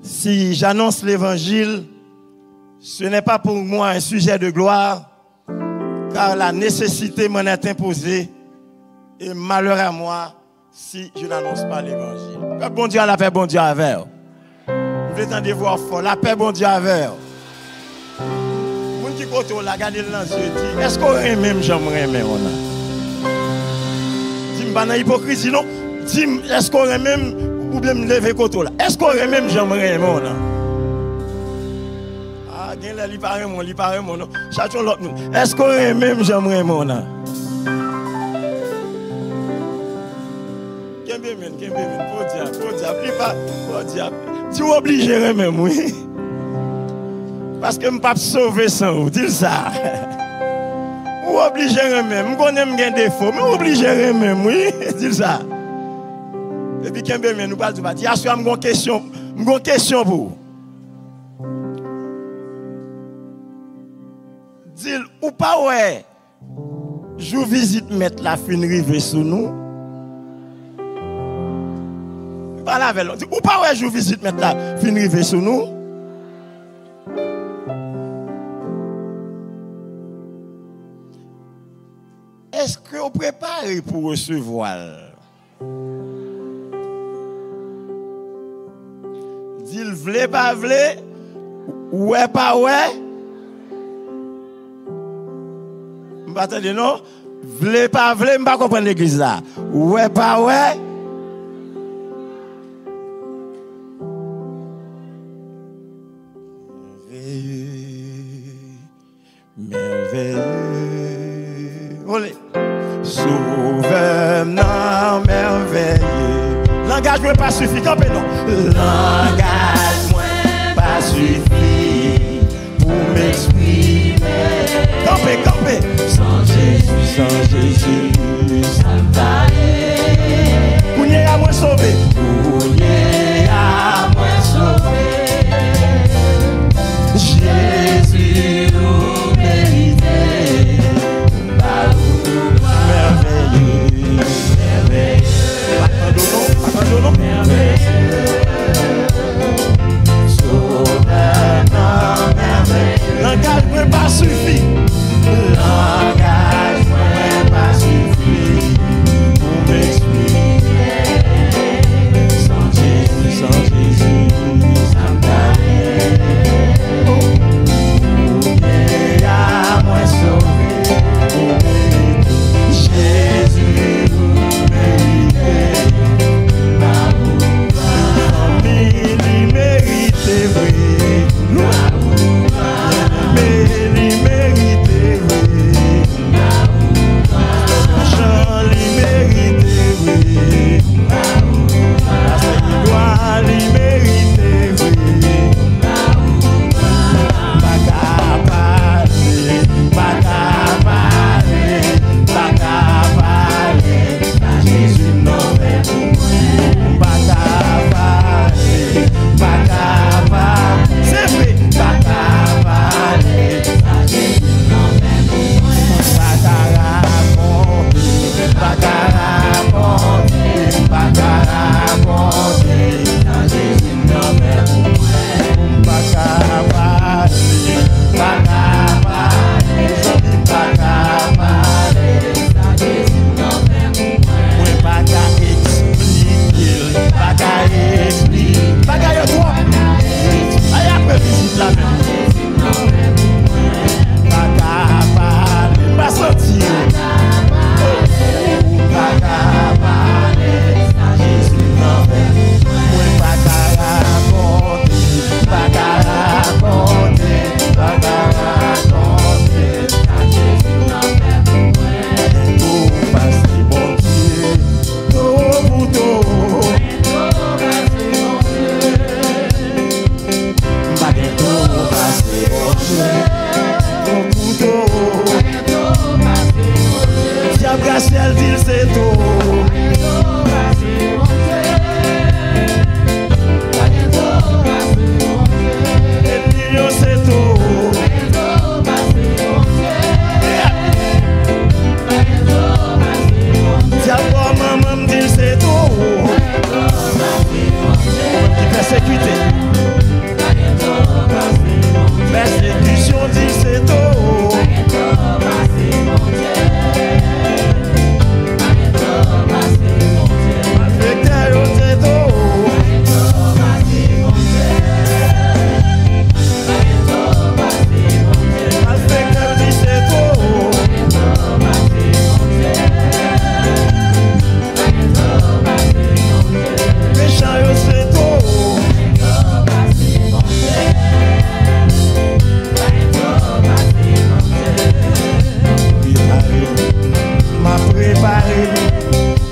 Si j'annonce l'évangile, ce n'est pas pour moi un sujet de gloire, car la nécessité m'en est imposée et malheur à moi si je n'annonce pas l'évangile. Que bon Dieu a la paix, bon Dieu avec vous. Vous entendez voir fort, la paix, bon Dieu avec vous. Moun qui côté la garde dans les yeux dit, est-ce qu'on aime même j'aimerais mais on a. Dis-moi dans hypocrisie non. Dis est-ce qu'on aime même ou bien me lever côté là. Est-ce qu'on aime même j'aimerais mais on a. Ah, gain là li paraît mon non. Chachon l'autre monde. Est-ce qu'on aime même j'aimerais mais on a. Pour diable. Tu es obligé même, oui. Parce que je ne peux pas sauver sans vous. Dis ça. Ou obligé même. Je connais des défauts, mais obligé même, oui. Dis ça. Et puis, nous parlons de bâtiment. Il y a une question pour vous. Dis, ou pas, ouais. Je visite mettre la fin rive sous nous. Ou pas ouais je visite mettre la fin rive sur nous. Est-ce que vous préparez pour recevoir? Dit vle pas vle, ouais pas ouais. M'attendez non? Vle pas vle, m'pas comprendre l'église là. Ouais pas ouais. Merveilleux, olé, souverain merveilleux. Langage moi pas suffit, campé non. Langage moi pas suffit pour m'exprimer. Campé. Sans Jésus, ça me paraît. Kounye à moi sauvé. Kounye à moi sauvé. Jésus. Langage ne pas suffit. Langage ne pas suffit pour m'exprimer. Sans Jésus, ça me paraît. Et à moi sauvé. Jésus, vous méritez. Il mérite, oui. Persécuté.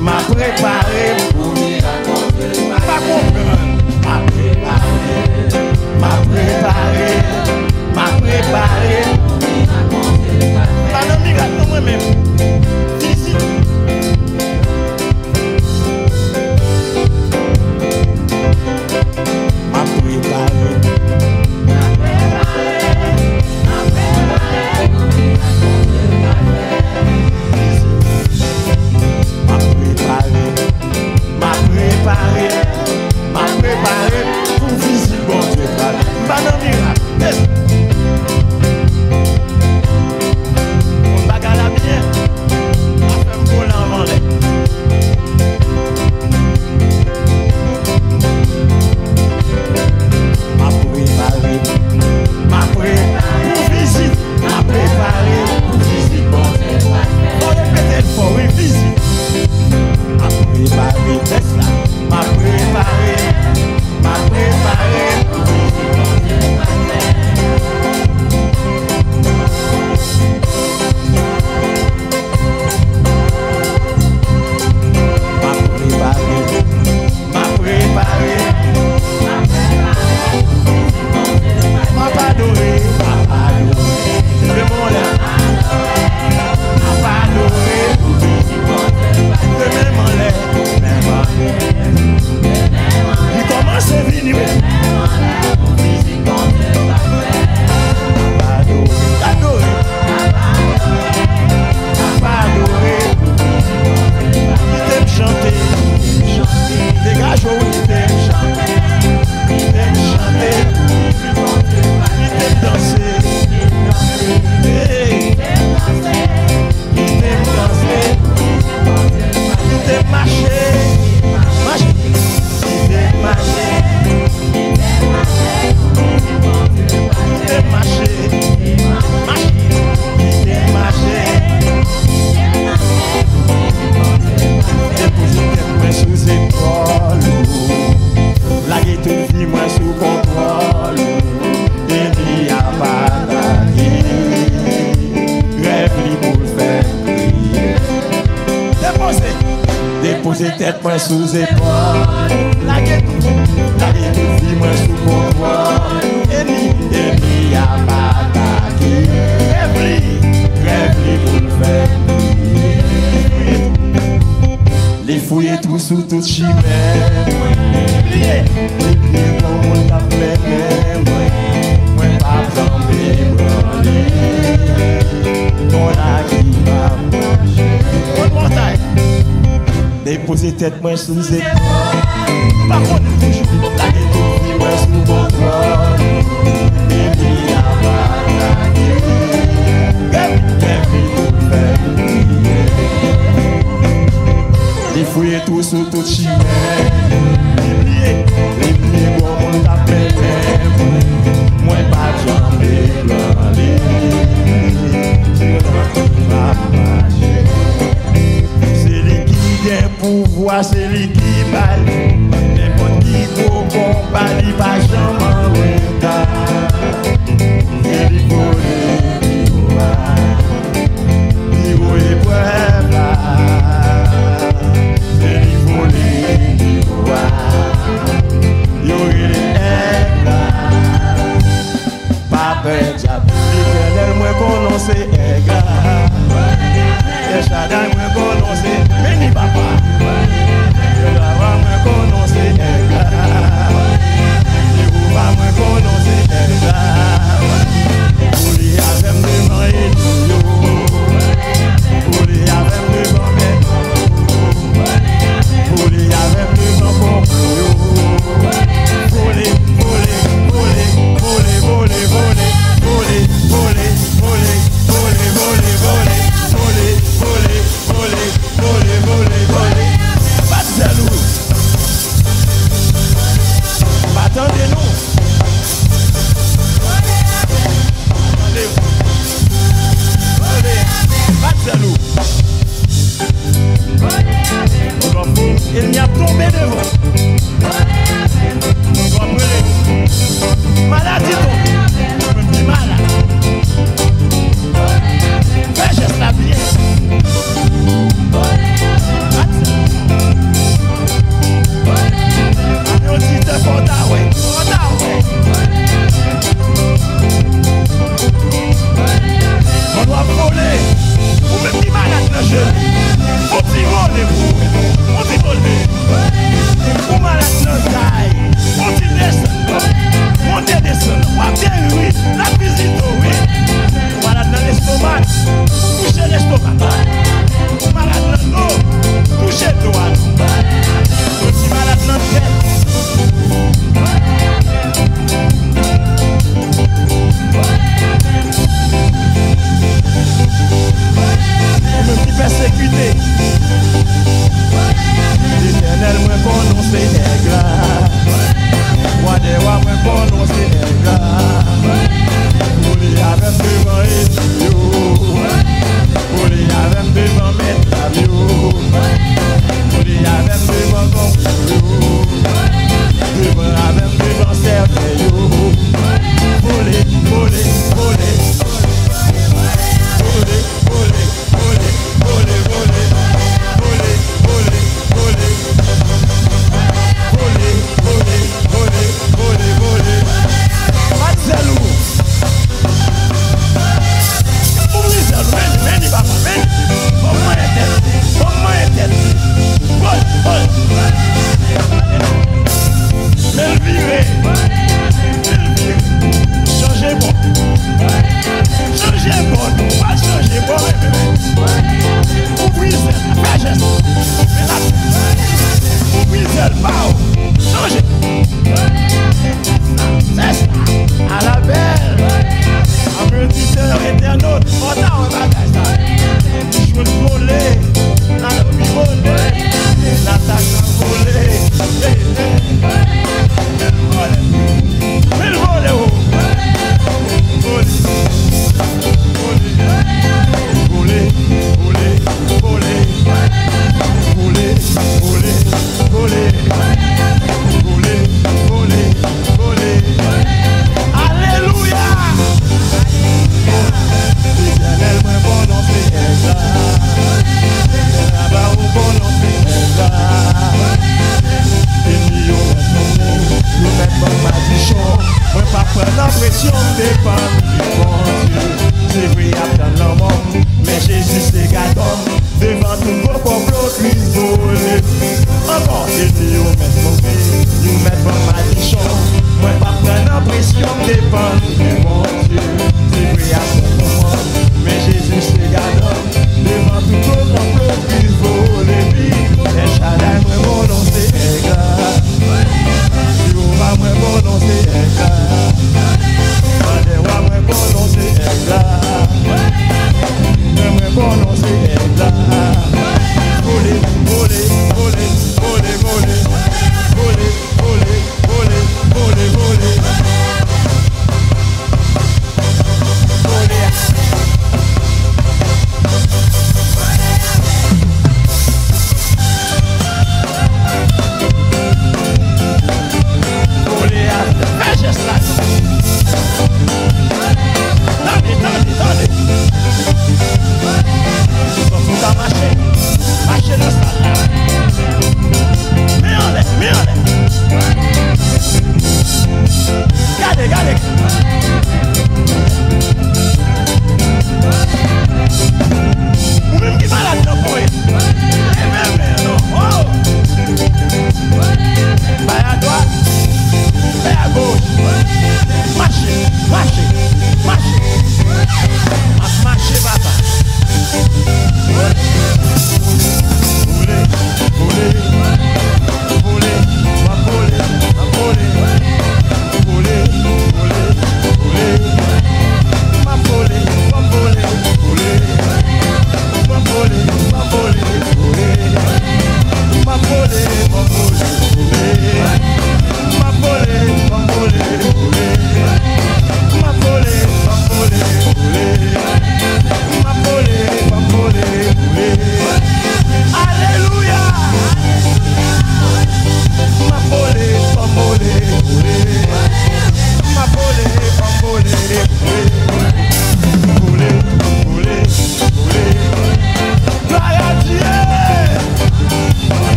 m'a préparé pour pas comprendre. M'a préparé. Pas de miracle, non moi-même. Ici. M'a préparé. M'a préparé pour visiter bon Dieu. Pas de miracle. On bagarre la bien. On fait un bon envolé. M'a préparé pour visite. M'a préparé pour visite bon Dieu. On répète pour une visite. M'a préparé, laisse là. M'a préparé pour visite bon Dieu. Déposer tête moi sous épaule. La guette vie moi sous contrôle. Ennemi a m'attaqué. Rêve pour le faire plier. Les fouiller tout sous toute chimère. Plier comme on l'appelle. Moi pas tomber branler. On a qui va marcher. One more time. Déposer tête moi sous épaule. Par contre toujours la guette vie moi sous contrôle. Ennemi a m'attaqué. Rêve pour le faire plier. Les fouiller tout sous toute chimère. Les pliés comme on l'appelle. Moi pas jambe blanc. C'est lui qui gagne pouvoir, c'est lui qui balle. N'importe qui gros combat, il va jamais en retard. C'est lui voler, il vaut épreuve là. C'est lui voler, il aurait les ailes là. Pas peur, diable, l'éternel, moi qu'on sait égard. Les chadins, moi qu'on sait, mais ni papa. Le lava, moi qu'on sait égard. Les roupas, moi qu'on sait égard. Pour les avem devant Elio. Pour les avem devant Métro. Pour les avem devant Pompio. Voler, voler, voler, voler, voler, voler, voler, voler, voler, voler, voler, voler, voler, voler, voler, voler, voler, voler. Pas de jaloux. Pas attendez-nous. Pas de jaloux. Il n'y a tombé devant. Maladie tombe. Je me dis malade. Fais geste la bien.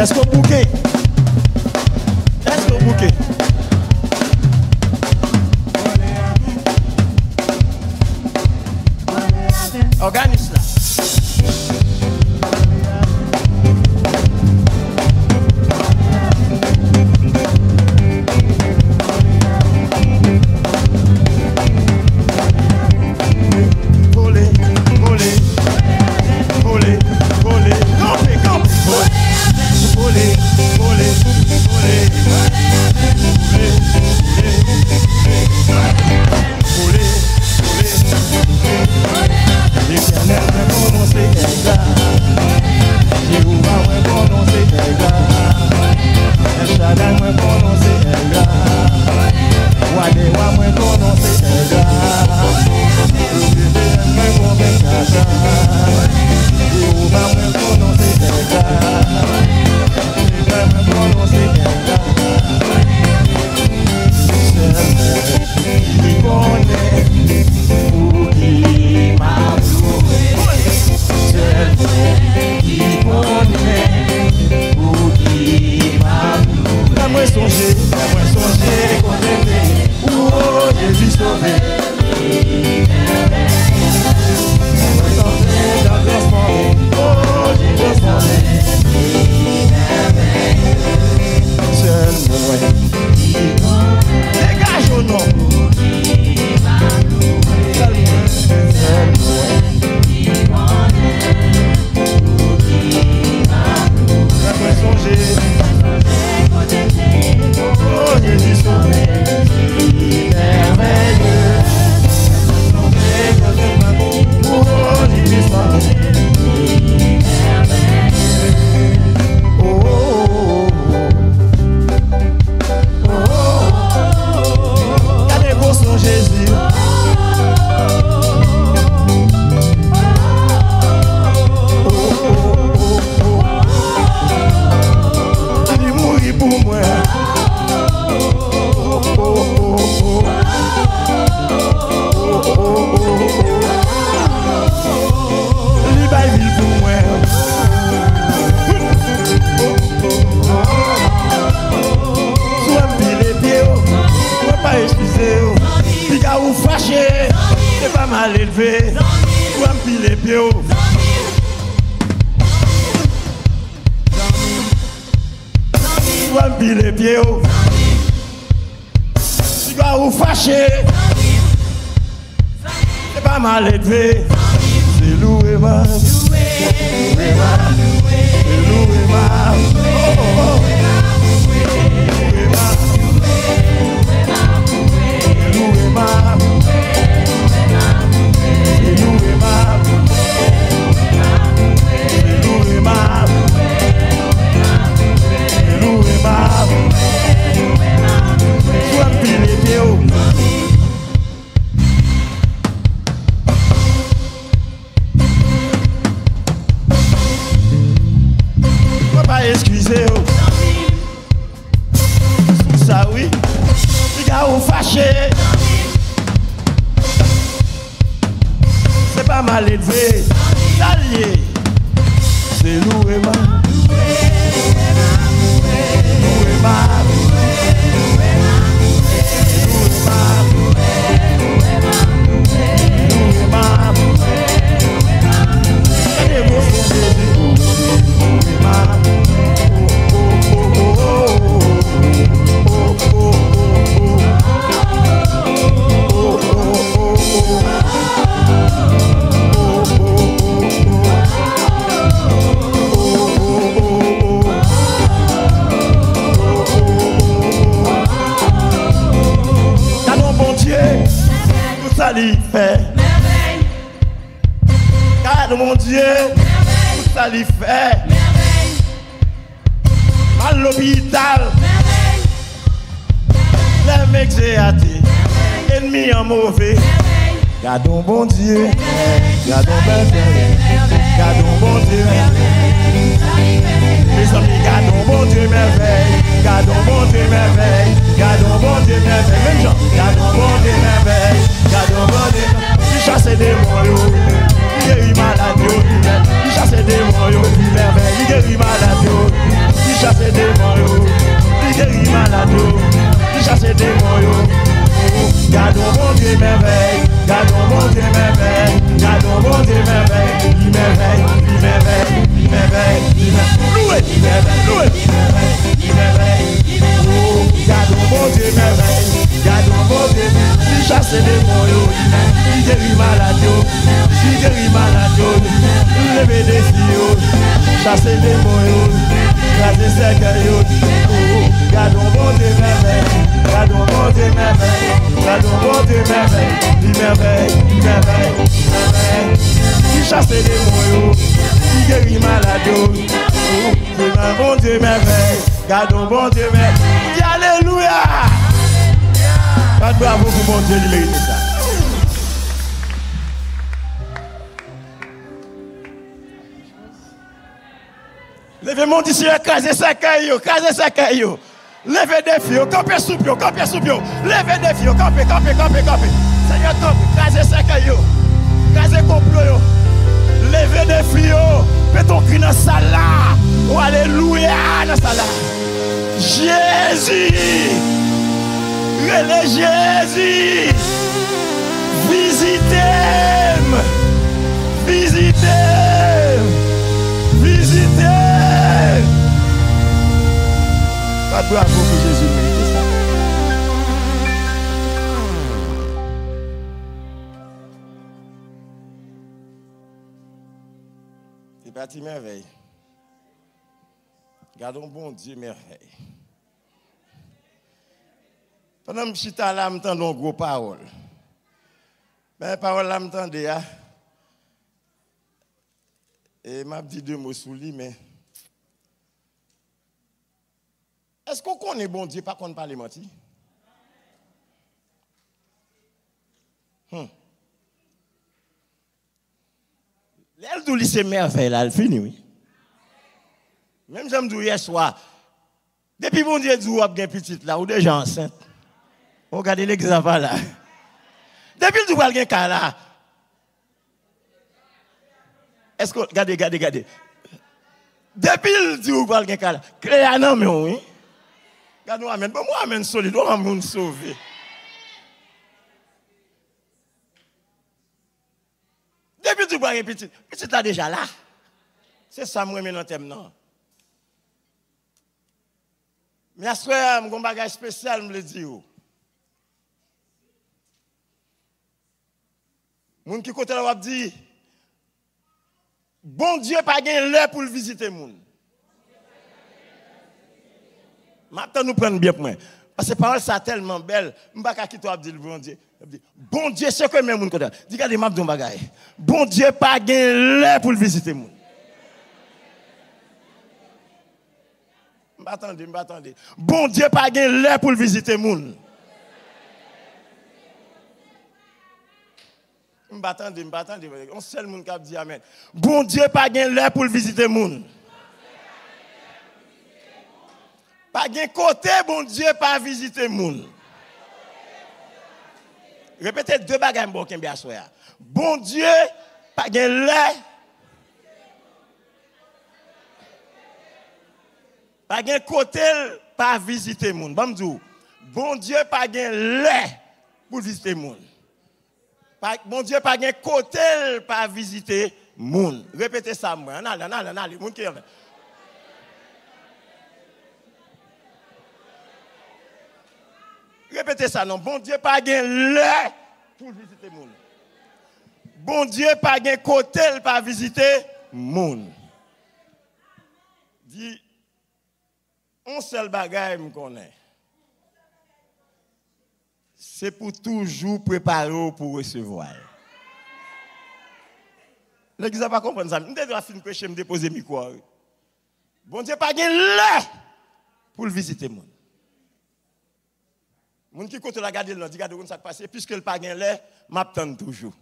Est-ce qu'on bouquet? Est-ce qu'on bouquet? Organise là. Oh ça lui fait. Regarde mon Dieu, tout ça lui fait. À l'hôpital, les mecs j'ai hâté, ennemi en mauvais. Gardons bon Dieu, gardons bon Dieu, gardons bon Dieu. Mes amis, gardons bon Dieu merveille, gardons bon Dieu merveille, gardons bon Dieu merveille. Même gens, gardons bon Dieu merveille, gardons bon Dieu merveille. Il chasse des démons, il guérit malade, il chasse des démons, merveille, il guérit malade, il chasse des démons, il guérit malade, il chasse des démons. Gardons mon Dieu merveille, gardons mon Dieu merveille, gardons mon Dieu merveille, il merveille, il merveille, il merveille, il merveille, loué, il merveille, loué, il merveille, oh, gardons mon Dieu merveille, gardons mon Dieu, il chasse les démons, il guérit malade, il guérit malade, il lève des filles, chasse les démons, chasse les cercueils, oh, gardons mon Dieu merveille, gardons mon Dieu merveille. Gardons mon Dieu merveille, il merveille, il merveille, il merveille. Il chasse les démons, il guérit malade. C'est mon Dieu merveille, gardons mon Dieu merveille. Dis alléluia. Bravo pour mon Dieu, il mérite ça. Levez mon Dieu, écrasez sa caillou, écrasez sa caillou. Levez des filles, campez sous pied, campez sous pied. Levez des filles, campez, campez, campez, campez. Seigneur, campez, casez sa caillou, casez complot. Levez des filles, faites ton cri dans la salle là. Oh, alléluia, dans la salle là. Jésus, relais Jésus, visitez-moi, visitez-moi, visitez-moi. Pas de bravo pour Jésus mérite ça. C'est parti merveille. Gardons bon Dieu merveille. Pendant que je suis là, je m'entends une grosse parole. Mais parole là, je m'entendais. Et je dit deux mots sous lui, mais. Est-ce qu'on connaît bon Dieu pas qu'on parle menti? L'elle d'où c'est merveille là, elle finit, oui. Même j'aime dire hier soir, depuis bon Dieu dit ou a bien petite là, ou déjà enceinte. Regardez l'exemple là. Depuis le tout cas là. Est-ce que, regardez. Depuis le dit ou pas cas là. Créa non mais oui. Regarde nous amène, moi amène solide, on va nous sauver. Depuis tu vois petit là déjà là. C'est ça moi maintenant thème non. Mais à soir mon bagage spécial me le dit ou. Moun qui côté là va dire bon Dieu pas gain l'heure pour visiter moun. Maintenant nous prenons bien pour moi. Parce que parole ça tellement belle, m'pa qui toi dire bon Dieu. Bon Dieu c'est que même moun côté. Dis regardez m'a don bagay. Bon Dieu pas gain l'heure pour visiter moun. M'attendez. Bon Dieu pas gain l'heure pour visiter moun. M'attendez. On seul moun qui dit amen. Bon Dieu pas gain l'heure pour visiter moun. Pas gain côté bon Dieu pas visiter moun. Répétez deux bagages bon kembe assoya. Bon Dieu pas gain l'heure. Pas gain côté pas visiter moun. Bon Dieu pas gain l'heure pour visiter moun. Bon Dieu pas gain côté pas visiter moun. Répétez ça moi. Allez, moun qui Répétez ça non. Bon Dieu pas gain l'heure pour visiter moun. Bon Dieu pas gain côté pas visiter moun. Dit on seul bagaille me connaît. c'est pour toujours préparer pour recevoir. L'église n'a pas compris ça. Je dois finir prêcher, me déposer le micro. Bon Dieu, pas là pour le visiter. Les gens qui comptent la garder, ils disent, regardez ça passe, puisque le pas là, m'attend toujours.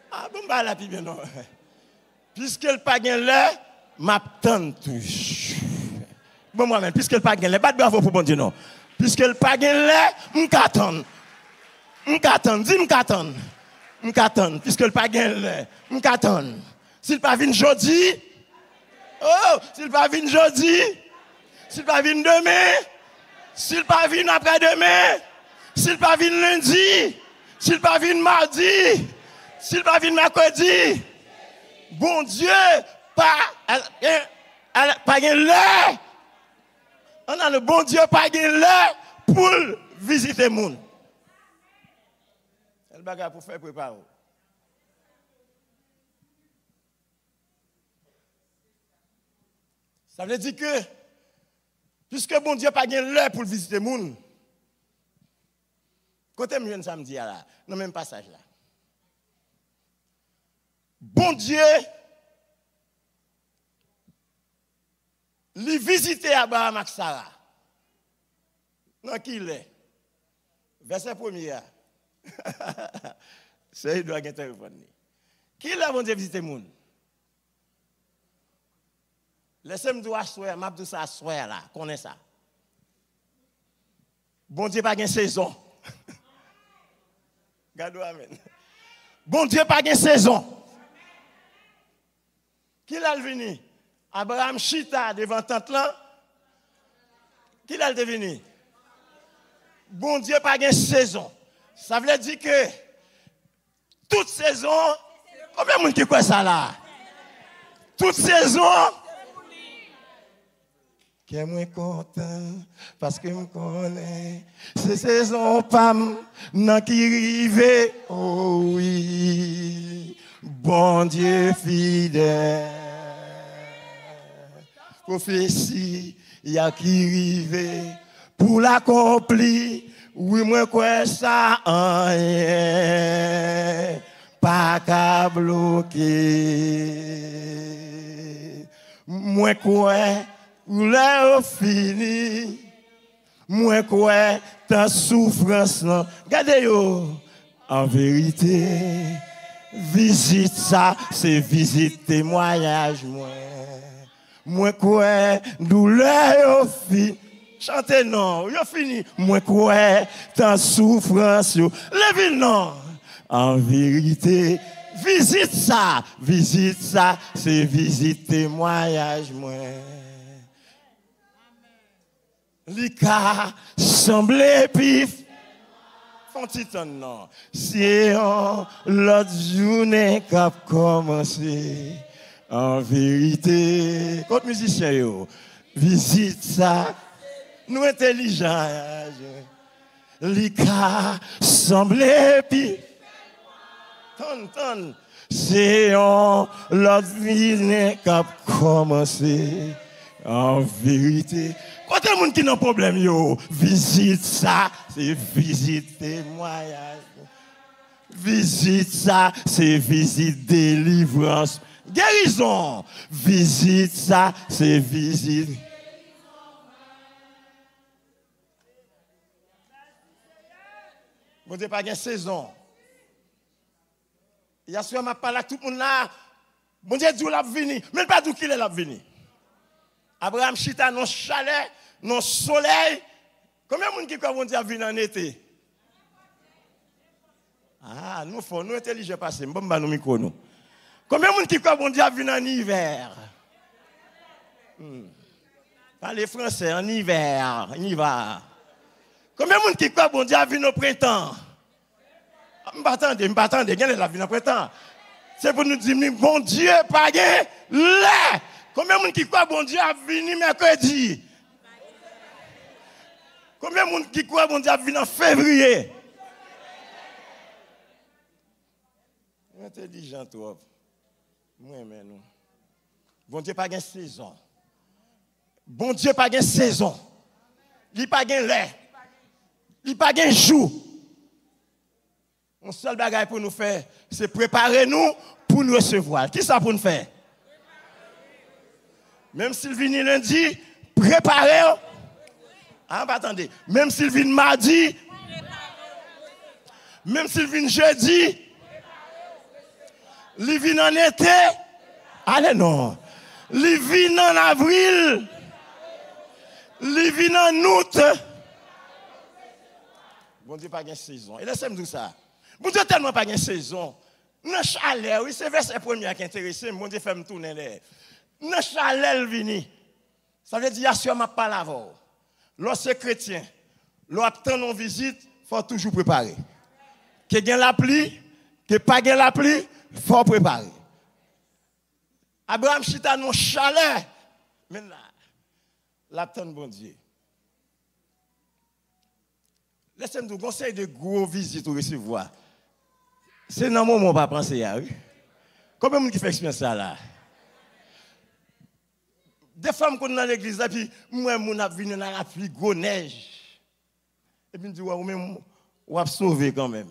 Ah bon, bah là, puis bien non. Puisque le pas là, m'attend toujours. Bon, moi-même, puisque le pas là, pas de bravo pour bon Dieu, non. Puisque le pas là, m'attend. Dis m'attend. M'attend, puisque le pas là, m'attend. S'il pas vient jeudi, oh, s'il pas vient jeudi, s'il pas vient demain, s'il pas vient après-demain, s'il pas vient lundi, s'il pas vient mardi, s'il pas vient mercredi, bon Dieu, pas là. On a le bon Dieu pas là pour visiter le monde. C'est le bagage pour faire préparer. Ça veut dire que, puisque bon Dieu pas l'heure pour visiter le monde, quand je viens samedi là, dans le même passage là, bon Dieu, lui visiter Abraham et Sarah. Dans qui il est? Verset 1er. C'est il doit intervenir. Qui est bon Dieu visiter le monde? Laissez-moi dire assoir, m'a dit ça assoir là, connais ça. Bon Dieu pas gain saison. Gardez amen. Bon Dieu pas gain saison. Qui l'a venu? Abraham chita devant tante là. Qui l'a devenu? Bon Dieu pas gain saison. Ça veut dire que toute saison, combien de monde qui croit ça là? Toute saison, qui est moins content parce que me connaît, c'est saison pam nan qui rive, oh oui, bon Dieu fidèle. Prophétie, il y a qui rive pour l'accomplir. Oui, moi, quoi ça, pas qu'à bloquer. Moi, quoi, l'heure fini. Moi, quoi, ta souffrance, là. Regardez, yo, en vérité, visite ça, c'est visite témoignage, moi. Moi, quoi, douleur, yo, fini. Chantez non, yo fini. Moi quoi, ta souffrance, yo. Levez non. En vérité, visite ça, c'est visite témoignage, moi. Lika semblait pif. Font titan non. C'est l'autre journée qui a commencé. En vérité, contre musicien yo, visite ça. Nous intelligents, l'ika semblait pis. Ton, c'est l'autre vie qui a commencé. En vérité, quand il y a des gens qui ont un problème, yo, visite ça, c'est visite témoignage. Visite ça, c'est visite délivrance. Guérison, visite ça, c'est visite. Bon Dieu, pas de saison. Il y a sûrement pas là, tout le monde là. Bon Dieu, Dieu l'a venu. Mais pas d'où qu'il est l'a venu. Abraham chita non chalet, non soleil. Combien de monde qui croit bon Dieu venu en été? Ah, nous faisons, nous intelligents passer. Bon, bah, nous micro nous. Combien de monde qui croit bon Dieu venu en hiver? Parlez français, en hiver, en hiver. Combien de monde qui croit bon Dieu a vu au printemps? Je ne m'attends pas, la vie au printemps. C'est pour nous dire, bon Dieu, pas là. Combien de monde qui croit bon Dieu a venu mercredi? Combien de monde qui croit bon Dieu a venu en février? Intelligent, toi. Moi, mais nous. Bon Dieu, pas de saison. Bon Dieu, pas de saison. Il n'y a pas de l'air. Il n'y a pas de jour. Mon seul bagage pour nous faire, c'est préparer nous pour nous recevoir. Qui ça pour nous faire? Même s'il vient lundi, préparez. Ah, attendez. Même s'il vient mardi, même s'il vient jeudi, il vient en été. Allez, non. Il vient en avril. Il vient en août. Bon Dieu, pas de saison. Et laissez-moi dire ça. Bon Dieu, tellement pas de saison. Dans chaleur, oui, c'est verset premier qui intéresse. Bon Dieu, fait me tourner là. Dans chaleur, vini. Ça veut dire, sûrement pas l'avant. Lorsque chrétien, lorsqu'on une visite, il faut toujours préparer. Que gagne la pluie, que pas gagne la pluie, il faut préparer. Abraham chita non chaleur. Mais là, l'attend bon Dieu. Laissez-moi vous conseiller de gros visites ou recevoir. C'est dans mon moment pas penser à oui. Combien de gens qui fait expérience ça là? Des femmes qui sont dans l'église là puis moi mon a venu dans la pluie gros neige. Et puis me dit ouais même ou a sauver quand même.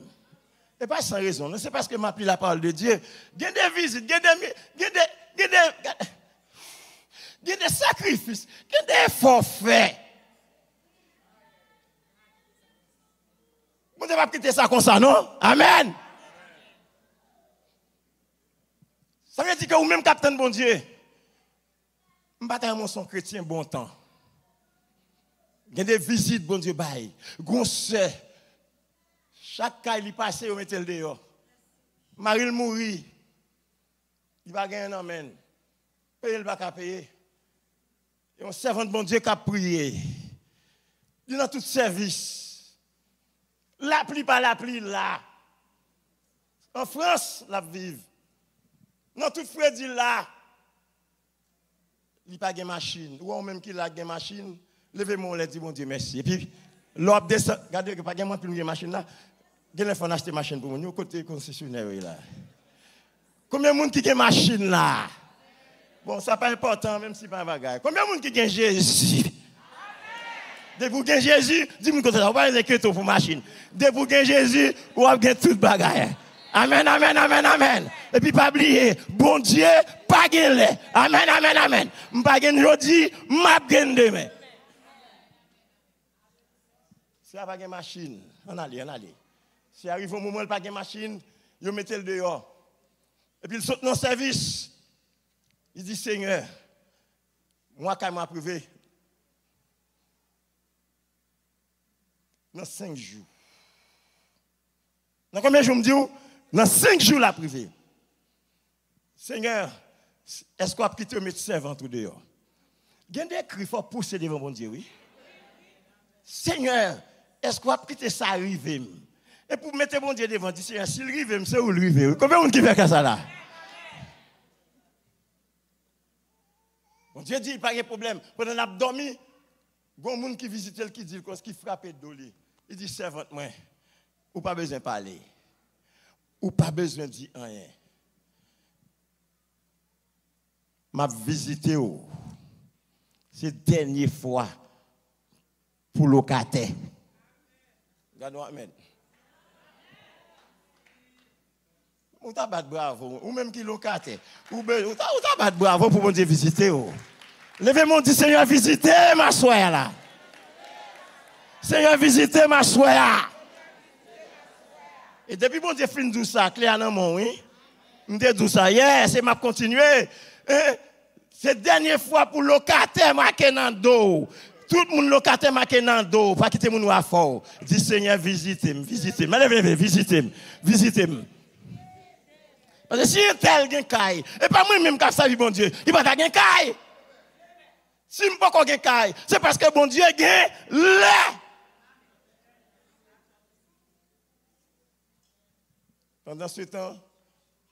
Et pas sans raison, c'est parce que m'a pris la parole de Dieu. Il y a des visites, il y a des sacrifices, il y a des efforts faits. Vous ne devez pas quitter ça comme ça, non? Amen. Ça veut dire que vous-même, capitaine bon Dieu, je ne suis pas son chrétien bon temps. Il y a des visites, bon Dieu, bye. Gonse. Chaque cas, il passe, on met le dehors. Marie le mourit. Il va gagner un amen. Payer le bac à payer. Et on servant de bon Dieu qui a prié. Il dans tout service. La pluie pas la pluie là. En France, la vive. Dans tout Freddy là. Il n'y a pas de machine. Ou même qu'il a une machine, levez-moi, on dit bon Dieu merci. Et puis, l'op descend, regardez, il n'y a pas de machine là. Il faut acheter une machine pour nous, côté concessionnaire là. Combien de monde qui a une machine là? Bon, ça n'est pas important, même si ce n'est pas un bagage. Combien de monde qui a Jésus? Dès que vous avez Jésus, dis-moi que ça va pas les pour machine. Dès que vous avez Jésus, vous avez tout bagage. Amen, amen, amen, amen. Et puis pas oublier, bon Dieu, pas gagner. Amen, amen, amen. Pas gagner aujourd'hui, m'a gagner demain. Si vous n'avez pas de machine, on allait. Si arrive au moment où il n'y a pas de machine, vous mettez le dehors. Et puis il saute dans le service. Il dit, Seigneur, moi quand m'a approuvé, dans 5 jours. Dans combien de jours me dit? Dans 5 jours la privé. Seigneur, est-ce qu'on a quitté le médecin ventre dehors? Il y a des cris, il faut pousser devant mon Dieu, oui. Seigneur, est-ce qu'on a quitté ça arrivé? Et pour mettre mon Dieu devant, dit Seigneur, s'il arrive, c'est où il arrive? Combien de monde qui fait ça là? Mon Dieu dit, il n'y a pas de problème. Pendant qu'on a dormi, il y a des gens qui visitent, qui dit, qui frappe de l'eau. Il dit, servante, moi, ou pas besoin de parler. Ou pas besoin de dire rien. M'a visité, c'est la dernière fois pour le locataire. Regardez-moi, amen. Ou t'as battu bravo, ou même qui locataire. Ou t'as battu bravo pour mon Dieu visiter. Levez-moi, dit Seigneur, visitez ma soeur là. Seigneur, visitez ma soeur. Et depuis mon Dieu fin de ça, clair dans mon oui. Je dis tout ça, c'est m'a continuer. C'est la dernière fois pour locataire marqué dans le dos. Tout le monde locataire marqué dans le dos, pas quitter mon à fort. Dis Seigneur, visitez-moi, visitez-moi. Visitez-moi. Parce que si un tel gen caille, et pas moi-même qui sa vie, bon Dieu, il va pas gen caille. Si je ne peux pas gen caille, c'est parce que bon Dieu gen là. Pendant ce temps,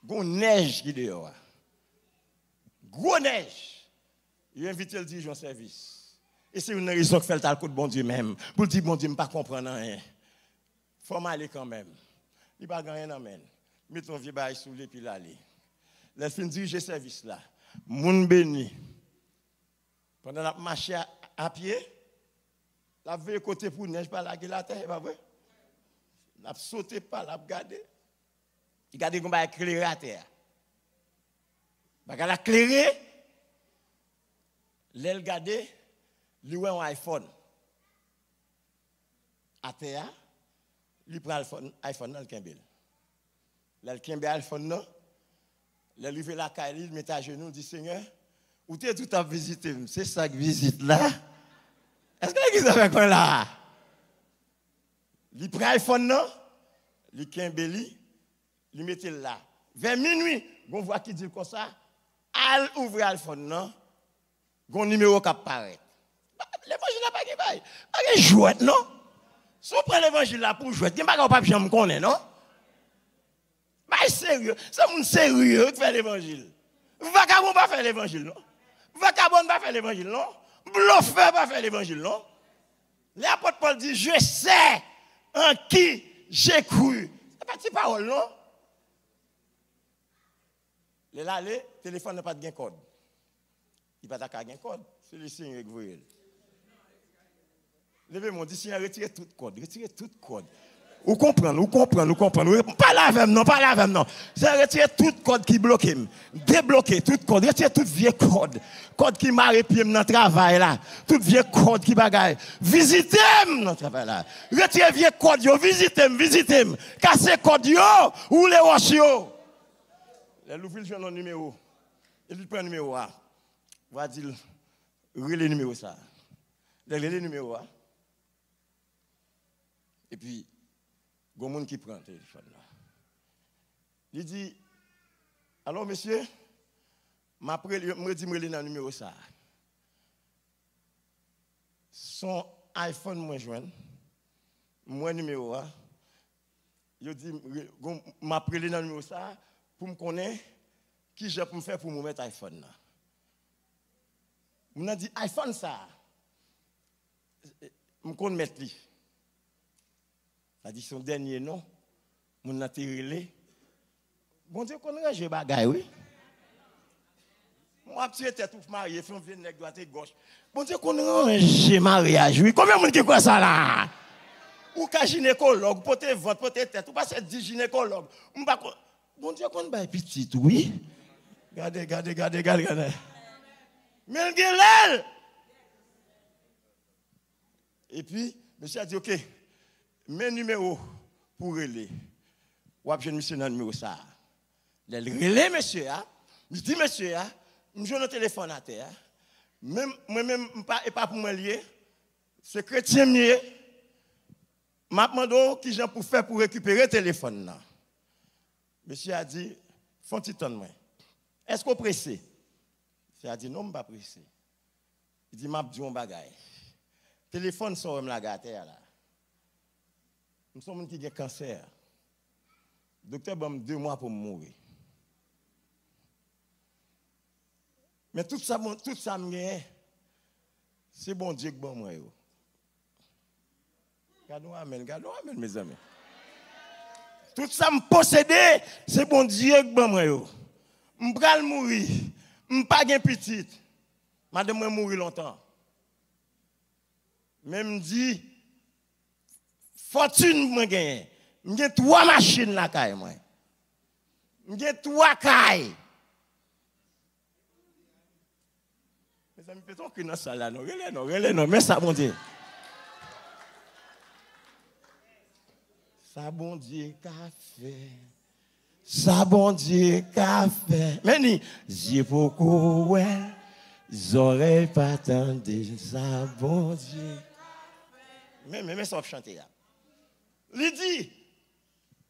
il y a une neige qui est dehors. Gros neige. Il invite le dirigeant service. Et c'est une raison qui fait le coup de bon Dieu même. Pour dire, bon Dieu, je ne peux pas comprendre rien. Il faut m'aller quand même. Il n'y a pas rien à faire. Mets ton vieux bail sous les puis l'aller. Les fins diriger service là. Moun béni. Pendant la marche à pied, La veille côté pour neige pas la terre, pas vrai? La sauté pas, la regarder. Il garde qu'on va éclairer la terre. Bah la éclairer, l'aile garder, lui ouais un iPhone. À terre, lui prend iPhone dans le Kimbel. Là le Kimbel iPhone non. Là lui fait la caille, il met à genoux, dit Seigneur, où tu es tout à visiter, c'est ça que visite là. Est-ce que l'église avec moi là? Il prend iPhone non, il Kimbeli, il met là. Vers minuit, on voit qui dit comme ça, al ouvre iPhone non, un numéro qui apparaît. L'évangile n'a pas de bail. Pas de jouet non. Si on prend l'évangile là pour jouer, il n'y a pas de papier me connaît non. Mais sérieux, c'est un sérieux qui fait l'évangile. Vagabond pas faire l'évangile non. Vagabond pas faire l'évangile non. Bluffeur pas faire l'évangile non. L'apôtre Paul dit je sais en qui j'ai cru. C'est pas de parole non. Le téléphone n'a pas de code. Il n'a pas de code. C'est le signe que vous voyez. Levez-moi, dit Seigneur, retirez tout code. Retirez tout code. Vous comprenez. Pas là avec non, pas là avec non. C'est retirer tout code qui bloque. Débloquer tout code. Retirer tout vieux code. Code qui m'a repié dans le travail là. Tout vieux code qui bagaille. Visitez dans le travail là. Retirez vieux code yo. Visitez. Cassez code yo. Ou les roches yo. Les ouvrir le numéro. Il prend le numéro A. Va dire, relais numéro ça. Le relais numéro A. Et puis, il y a un monde qui prend le téléphone là. Il dit, alors monsieur, je dis dans le numéro ça. Son iPhone moi joindre, moi numéro A. Je dis, je m'appelle dans le numéro ça pour me connaître qui j'ai pour me faire pour me mettre iPhone là. Je me dit iPhone ça. Je connais mettre lui. Ça dit son dernier nom, mon a tiré. Bon Dieu, qu'on range les bagailles, oui. Moi, tu étais tout marié, fais un vieux nègre droite et gauche. Bon Dieu, qu'on range mariage, oui. Combien de monde qui croit ça là? Ou qu'un gynécologue, pour tes votes, pour tes têtes, ou pas c'est 10 gynécologues. Bon Dieu, qu'on va petit, oui. Regardez. Mais il y et puis, monsieur a dit, ok. Mes numéros pour relais. Ou bien monsieur dans le numéro ça. Le relais monsieur je dis monsieur je joue le téléphone à terre. Moi-même pas pour me lier. C'est chrétien mieux. M'a demandé qui j'en pour faire pour récupérer le téléphone là. Monsieur a dit font petit temps moi. Est-ce qu'on pressé? Monsieur a dit non, pas pressé. Il dit m'a dit un bagaille. Téléphone sort la terre là. Nous sommes gens qui ont cancer. Le docteur m'a dit 2 mois pour mourir. Mais tout ça, c'est bon Dieu qui m'a moi. Gardons amen, mes amis. Tout ça me possédé, c'est bon Dieu qui m'a moi. Je ne vais pas mourir. Je ne vais pas être petite. Madame, je vais mourir longtemps. Même dit, fortune moi gagné. J'ai 3 machines là caille moi. J'ai 3 cailles. Mes amis peut-on que dans ça là non, relais non, mais ça bon Dieu. Ça bon Dieu qu'a fait. Ça bon Dieu qu'a fait. Mais ni j'ai beaucoup ouais. J'aurais pas attendu ça bon Dieu. Mais ça chanter là. Il dit,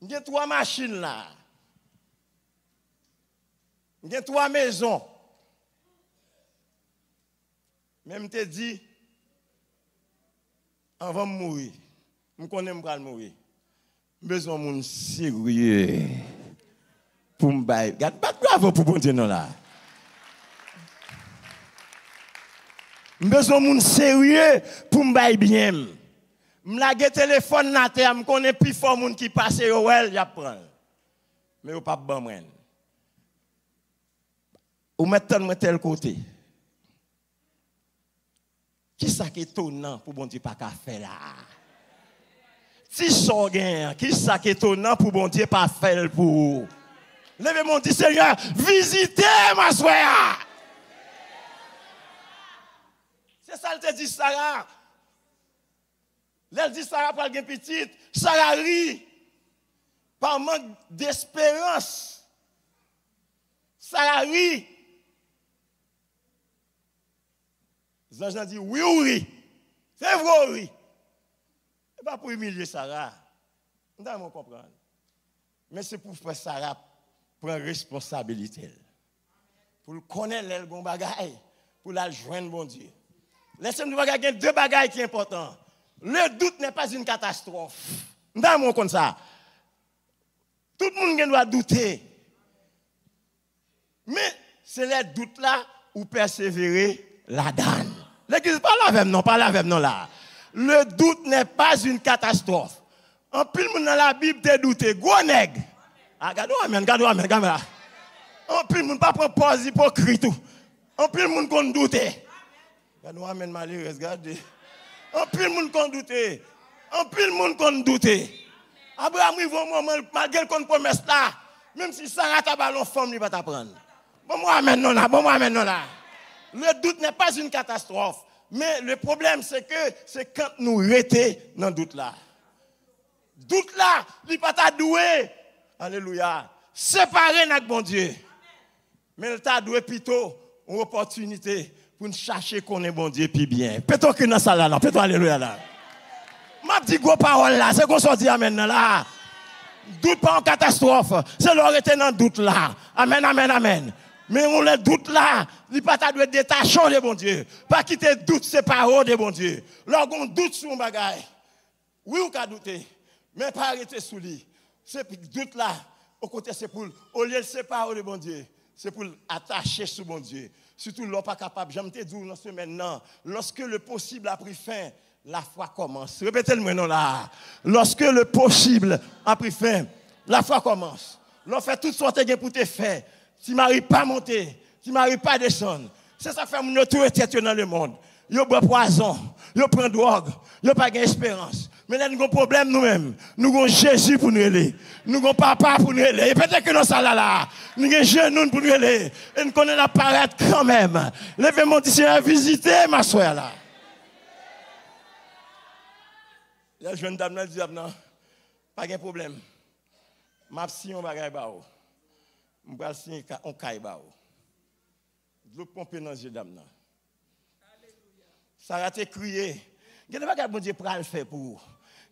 il y a 3 machines là. Il y a 3 maisons. Même te dit, avant de mourir, je connais que je vais mourir. J'ai besoin de monde sérieux pour me bailler. Regarde, pas bravo pour bon Dieu non là. J'ai besoin de monde sérieux pour me bailler bien. Je lage téléphone na terre, je connais plus fort monde qui passe ouais, j'apprends. Mais au pas bon moi. Ou mettre moi tel côté. Qui ça qui est étonnant pour bon Dieu pas qu'à faire là? Si ça gagne, qui ça qui est étonnant pour bon Dieu pas faire pour? Levez-moi dit Seigneur, visitez ma soeur. C'est ça elle te dit Sarah. Elle dit Sarah pour une petite, Sarah rit par manque d'espérance. Sarah rit. Jean dit oui, oui. C'est vrai, oui. Ce n'est pas pour humilier Sarah. Vous allez comprendre. Mais c'est pour faire Sarah prendre responsabilité. Pour connaître les bons bagailles. Pour la joindre, bon Dieu. Laissez-moi regarder deux bagailles qui sont importants. Le doute n'est pas une catastrophe. Vous allez comprendre ça. Tout le monde doit douter. Mais c'est les doutes là où persévérer la donne. L'église, pas la même, non, pas la même, non, là. Le doute n'est pas une catastrophe. En plus, le monde dans la Bible te douté. Gros nègre. Ah, gardez, amen, caméra. En plus, le monde pas prendre pause hypocrite. En plus, le monde qu'on douté. Gardez, amen, malheureux, regardez. En plus, le monde qu'on douté. En plus, le monde qu'on douté. Abraham, il va au moment, malgré qu'on promesse là, même si ça rate à ballon, femme, il va t'apprendre. Bon, moi, amen, non, là. Bon, moi, amen, non, là. Le doute n'est pas une catastrophe. Mais le problème, c'est que c'est quand nous restons dans le doute là. Doute là, il n'est pas ta doué. Alléluia. Séparé avec bon Dieu. Mais il t'a doué plutôt une opportunité pour nous chercher qu'on est bon Dieu puis bien. Peut-être que dans ça là, peut-être alléluia là. Ma petite gros parole là, c'est qu'on se dit amen là. Doute pas en catastrophe. C'est leur été dans le doute là. Amen, amen, amen. Mais on le doute là, il pas ta doit détacher de bon Dieu. Pas quitter doute séparé de bon Dieu. Lorsqu'on doute sur un bagage, oui ou qu'à douter, mais pas arrêter sous lui. C'est doute là, au côté c'est pour au lieu de séparer de bon Dieu, c'est pour attacher sur bon Dieu. Surtout l'on pas capable, j'aime te dire dans ce maintenant, lorsque le possible a pris fin, la foi commence. Répétez-le non là. Lorsque le possible a pris fin, la foi commence. L'on fait toutes sortes de pour te faire. Tu n'arrives pas à monter, tu n'arrives pas à descendre. C'est ça qui fait mon autorité tête dans le monde. Ils boivent poison, ils prennent drogue, ils n'ont pas d'espérance. Mais là, nous avons un problème nous-mêmes. Nous avons Jésus pour nous aider. Nous avons papa pour nous aider. Et peut-être que nous sommes là. Nous avons genoux pour nous aider. Et nous connaissons l'apparaître quand même. Levez-moi ici à visiter ma soeur là. La jeune dame là dit non, pas de problème. Ma psy on va gagner bao. On va signer on caille bao. De l'eau pomper dans les yeux dame là. Ça a été crié. Qu'est-ce que bon Dieu pral faire pour vous?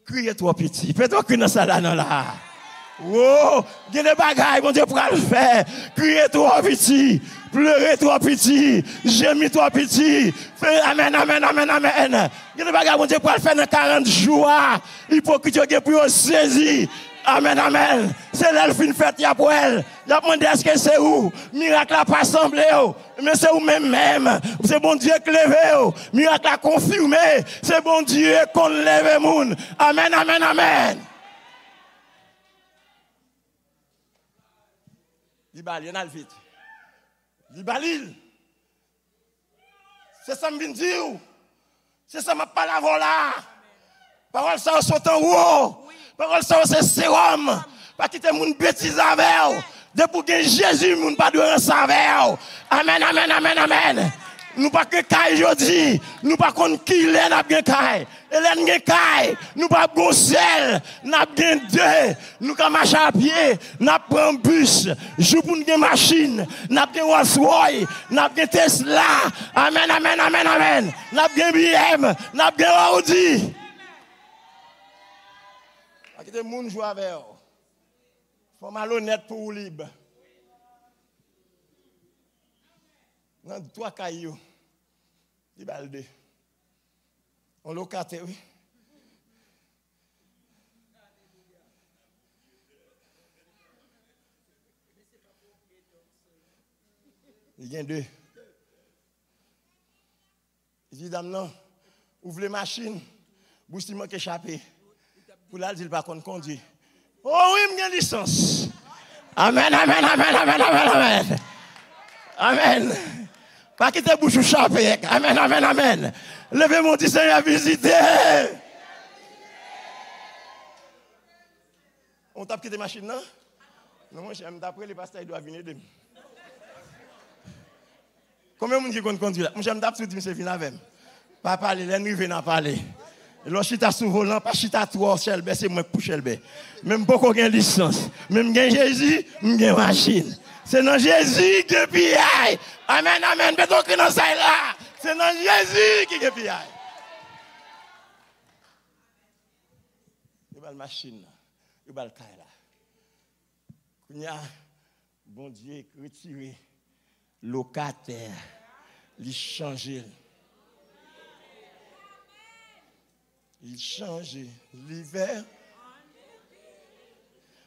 Crier trop petit. Peut-être que dans ça là non là. Oh, il y a des bagailles, bon Dieu pral faire. Crier trop petit. Pleurer trop petit. Gémir trop petit. Amen, amen, amen, amen. Il y a des bagailles, bon Dieu pral faire dans 40 jours. Hypocrite qui pour saisir. Amen, amen. C'est l'elfine fête, il y a pour elle. Il y a demandé est-ce que c'est où? Miracle n'a pas semblé. Mais c'est où même. C'est bon Dieu qui lève. Miracle a confirmé. C'est bon Dieu qu'on lève moun. Amen, amen, amen. Libali, on a le vite. Libali. C'est ça que je viens de dire. C'est ça que je parle avant là. Parole ça, sont en haut. Parole ça, c'est sérum. Pas quitter mon bêtise avec. Depuis que Jésus, mon pas de recevoir. Amen, amen, amen, amen. Nous pas que caille aujourd'hui. Nous pas qu'on qui l'en a bien caille. Et l'en bien caille. Nous pas bon sel. N'a bien deux. Nous quand marche à pied. N'a pas un bus. Joue pour une machine. N'a bien Rolls-Royce. N'a bien Tesla. Amen, amen, amen, amen. N'a bien BM. N'a bien Audi. Des gens jouent avec eux. Il faut malhonnête pour libre. Dans 3 cailloux, il balde. On locate, oui. Il y a 2. Il dit, dame, non, ouvre les machines, bouge qui échappé. Pour là, il ne pas conduire. Oh oui, j'ai une licence. Amen, amen, amen, amen, amen, amen. Amen. Pas quitter bouche chapé. Amen, amen, amen. Levez mon petit Seigneur à visiter. On tape quitter machine, non? Non, moi, d'après les pasteurs, ils doivent venir de moi. Combien de monde qui conduit là? Moi, j'aime tape tout, c'est venu avec moi. Pas parler, l'ennemi vient parler. Et là, si tu as sous volant, pas si tu as trop, c'est moi pour Shelbe. Même pas qu'on ait licence. Même gain Jésus, j'ai machine. C'est dans Jésus qui est piaille. Amen, amen. Mais donc, dans ça là, c'est dans Jésus qui est piaille. Il y a une machine, il y a une caille là. Il y a, bon Dieu, retiré, locataire, il change. Il change l'hiver,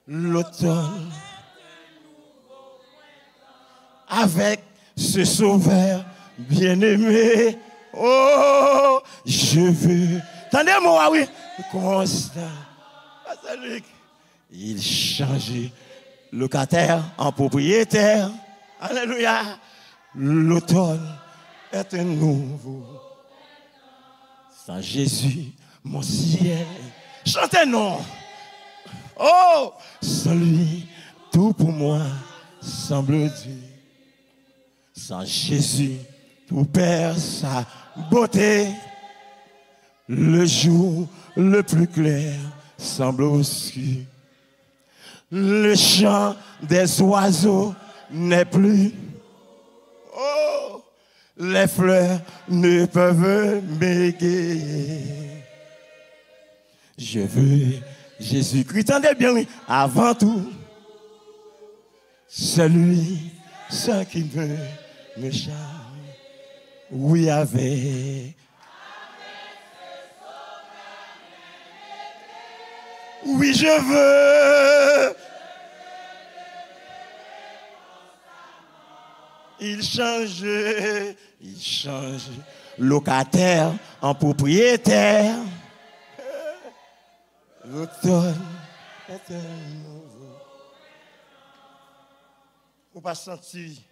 l'automne. Avec ce sauveur bien-aimé, oh, je veux. Attendez-moi, oui. Constant. Il change locataire en propriétaire. Alléluia. L'automne est un nouveau. Sans Jésus, mon ciel. Chantez non. Oh, sans lui, tout pour moi semble Dieu. Sans Jésus, tout perd sa beauté. Le jour le plus clair semble obscur. Le chant des oiseaux n'est plus. Oh, les fleurs ne peuvent m'égayer. Je veux Jésus-Christ, entendez bien, oui, avant tout, celui, ce qui veut me charmer. Oui, avec. Oui, je veux. Il change locataire en propriétaire. L'automne est un nouveau. Vous pas senti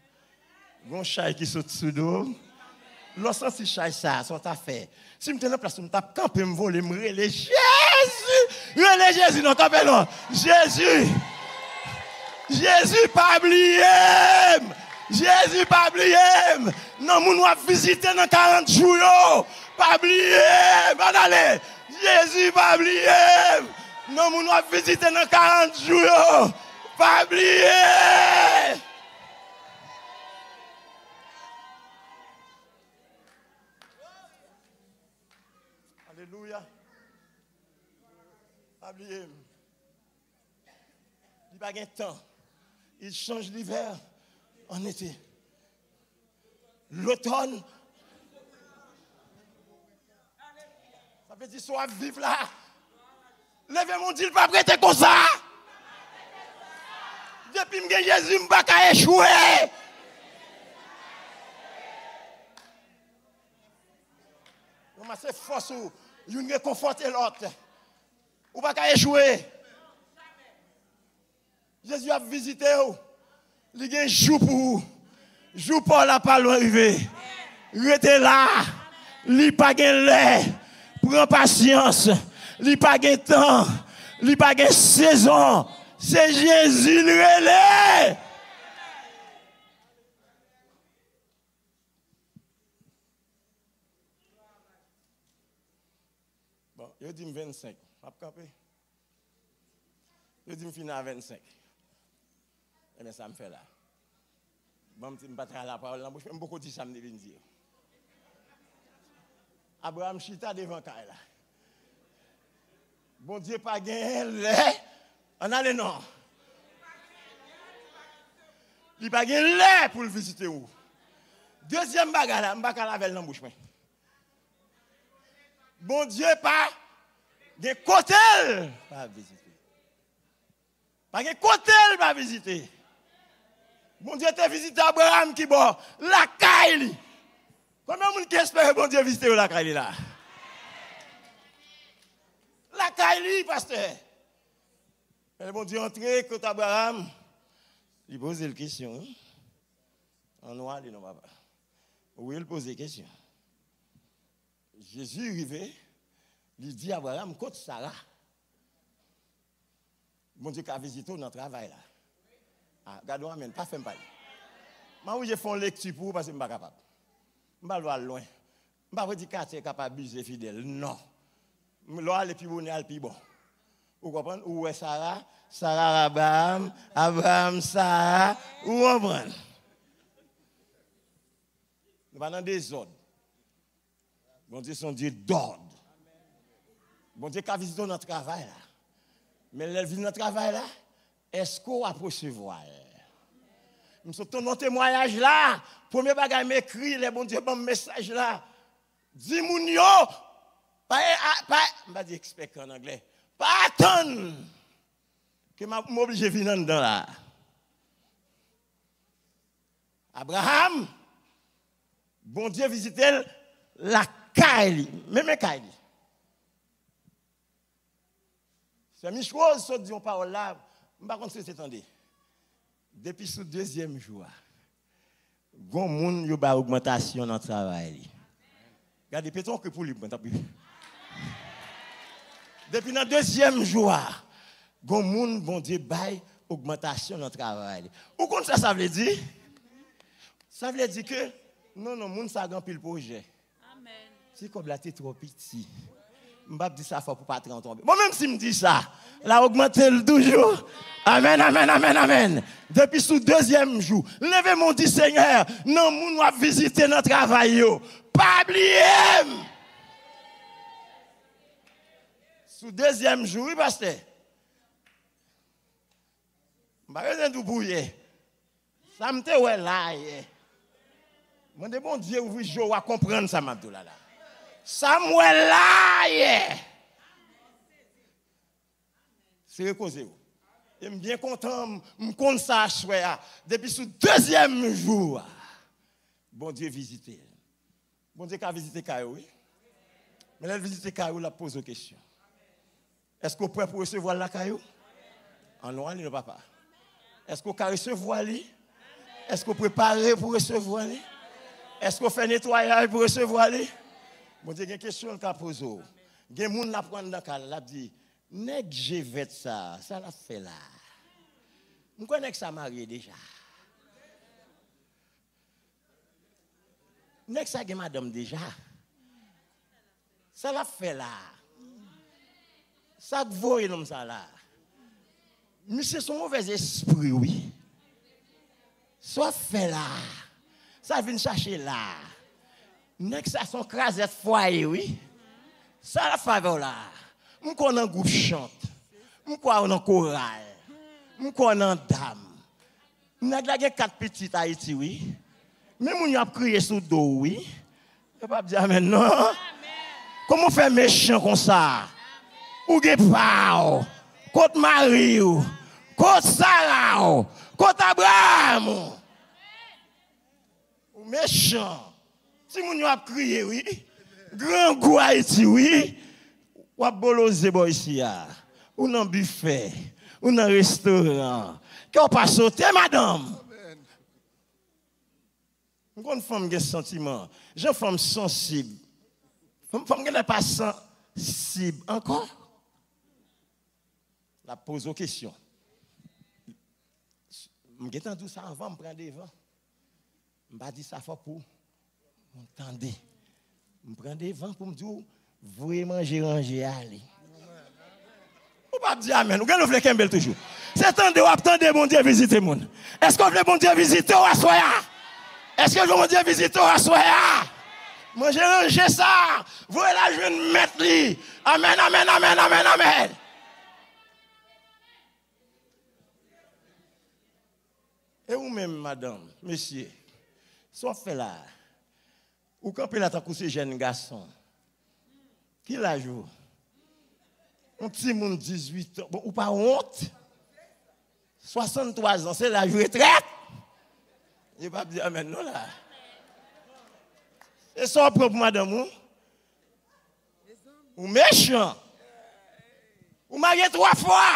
un chat qui saute sous l'eau? Lorsque senti chat ça, sont affaires. Si je suis en place, je tape camper, me voler, me relais Jésus. Relais Jésus, non, campé non. Jésus. Jésus pas oublié. Jésus pas oublié. Non, moun va visiter dans 40 jours. Pas oublié. Allez. Jésus pas oublié. Non, moun va visiter dans 40 jours. Pas oublié. Alléluia. Pas oublié. Il n'y a pas de temps. Il change l'hiver en été. L'automne. Ça veut dire soit vivre là. Levez mon Dieu, pas prêter comme ça. Depuis que Jésus ne va pas échouer. C'est force ou il réconforter l'autre. Ou pas échouer. Jésus a visité vous. Il y a un jour pour vous. Jour pour la parole arriver. Restez là. Il n'y a pas de lait. Prends patience. Il n'y a pas de temps. Il n'y a pas de saison. C'est Jésus le relais. Bon, je dis 25. Je dis finir à 25. Et bien ça me fait là. Bon, je ne vais pas faire la parole. Je vais beaucoup dire ça, me dire. Abraham chita devant Kaila. Bon Dieu, pas gagné. On a le nom. Il n'y a pas gagné pour le visiter où. Deuxième bagarre là, je ne vais pas laver dans la bouche. Bon Dieu, pas de côté pas visiter. Pas de côté pas visiter. Bon Dieu t'a visité Abraham qui bon la caille. Combien de monde qui espère bon Dieu visiter la caille là? La caille pasteur. Mais bon Dieu entré quand Abraham il pose la question. En noir dit non papa. Oui, il pose des questions. Jésus arrivé, il dit à Abraham, côte Sarah. Bon Dieu qui a visité dans le travail là. Ah, regardez, amen, pas fait parler. Moi, j'ai fait une lecture pour vous parce que je ne suis pas capable. Je ne vais pas loin. Je ne vais pas dire que tu es capable d'abuser fidèle. Non. Là, le plus bon, le plus bon. Vous comprenez? Où est Sarah? Sarah, Abraham, Abraham, Sarah. Vous comprenez? Nous allons dans des ordres. Bon Dieu, son Dieu d'ordre. Bon Dieu qui a visité notre travail là. Mais elle vit notre travail là. Est-ce qu'on va recevoir? Nous sommes dans notre témoignage là. Premier bagage m'écrit, les bon Dieu, bon message là. Dis-moi, yo. Pas, je vais dire expert en anglais. Pas attendre que je m'oblige de venir dedans là. Abraham, bon Dieu visitait la Kaili, même Kaili. C'est une chose, ça dit on parole là, je ne sais pas si c'est entendu. Depuis ce deuxième jour, il y a une augmentation dans le travail. Regardez, peut-être que pour lui, depuis le deuxième jour, il y a une bon Dieu bail augmentation dans le travail. Ou comme ça veut dire? Ça veut dire que non, moun ça grand pile projet. Amen. Si comme là t'es trop petit. M'pa dire ça faut pour pas tomber. Moi même si me dit ça, la augmenter toujours. Amen, amen, amen, amen. Depuis ce deuxième jour, levez mon dit Seigneur, non moun va visiter notre travail yo. Pas oublier. Sous deuxième jour, oui pasteur. M'pa rien tout bouiller. Ça me te ouais là. Mon de bon Dieu ouvre jo à comprendre ça m'abdou là. Samuel là. C'est reposé. Et je suis bien content, je suis content ça depuis ce deuxième jour. Bon Dieu visité. Bon Dieu a visité Caillou, oui. Mais elle visite Caillou, la pose une question. Est-ce qu'on est prêt pour recevoir la Caillou? En noir, le papa. Est-ce qu'on peut recevoir lui? Est-ce qu'on est préparé pour recevoir lui? Est-ce qu'on fait nettoyage pour recevoir lui? Bon Dieu, il y a une question qu'on pose. Il y a des gens qui prennent dans le cas, qui disent, nèg j'ai fait ça, ça l'a fait là. Je connais que ça marié déjà. Nèg ça a madame déjà. Ça l'a fait là. Ça voit comme ça là. Monsieur son mauvais esprit, oui. Ça fait là. Ça vient chercher là. Nèg ça son crasette foyer, oui. Ça la faveur là. Nous connaissons un groupe chante. Nous connaissons un choral. Nous connaissons une dame. Nous avons 4 petites Haïti, oui. Mais nous avons crié sous le dos, oui. Je ne peux pas dire amen, non. Comment faire méchant comme ça? Ou Gepao, contre Marie, contre Sarah, contre Abraham. Ou méchant. Si nous avons crié, oui. Grand goût Haïti, oui. Ou à bolosé ici, ou dans buffet, ou dans restaurant. Qu'on pas sauter, madame. Une femme qui a sentiment, j'ai une femme sensible. Une femme qui n'est pas sensible encore. La pose aux questions. Je vais tout ça avant, je prends des vents. Je ne vais pas dire ça pour m'entendre. Je prends des vents pour me dire, vous manger, ranger, aller. Vous ne pas dire amen. Vous voulez qu'un bel toujours. C'est temps de attendre bon Dieu visiter mon. Est-ce que vous voulez bon Dieu visiter au Assoya? Est-ce que vous voulez bon Dieu visiter au Assoya? Manger, ranger ça. Vous voyez là, je vais me mettre lui. Amen, amen, amen, amen, amen. Et vous-même, madame, monsieur, soit fait là, ou quand vous avez ces jeunes garçons, qui l'a joué? Un petit monde 18 ans, ou pas honte? 63 ans, c'est la retraite. Je ne vais pas dire amen, non là. C'est ça propre, madame. Ou méchant. Ou marié 3 fois.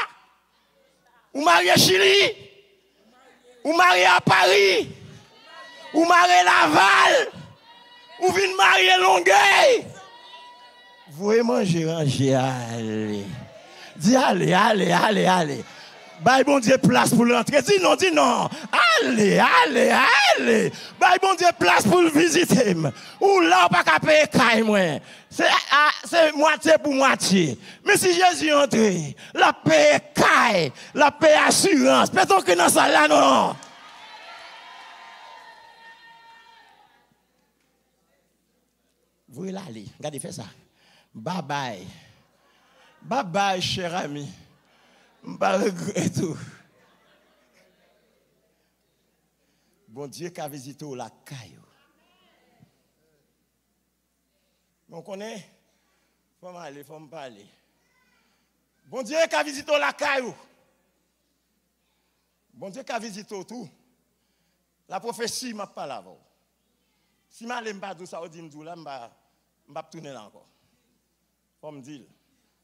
Ou marié Chili. Ou marié à Paris. Ou marié Laval. Ou vient marier Longueuil. Vous voulez manger, allez. Dis allez. Bye bon Dieu place pour l'entrer. Dis non. Allez. Bye bon Dieu place pour le visiter. Ou là, on pas qu'à payer caille moi. C'est moitié pour moitié. Mais si Jésus entre, la paye caille, la paye assurance. Peut-être que dans ça là, non. Vous voulez aller. Regardez, faites ça. Bye bye, cher ami. Je ne regrette tout. Bon Dieu qui a visité la caille. On connaît? Faut me parler. Bon Dieu qui a visité la caille. Bon Dieu qui a visité tout. La prophétie m'a pas là. Si je ne pas tout ça, je vais là, je vais tourner là encore. Faut me dire.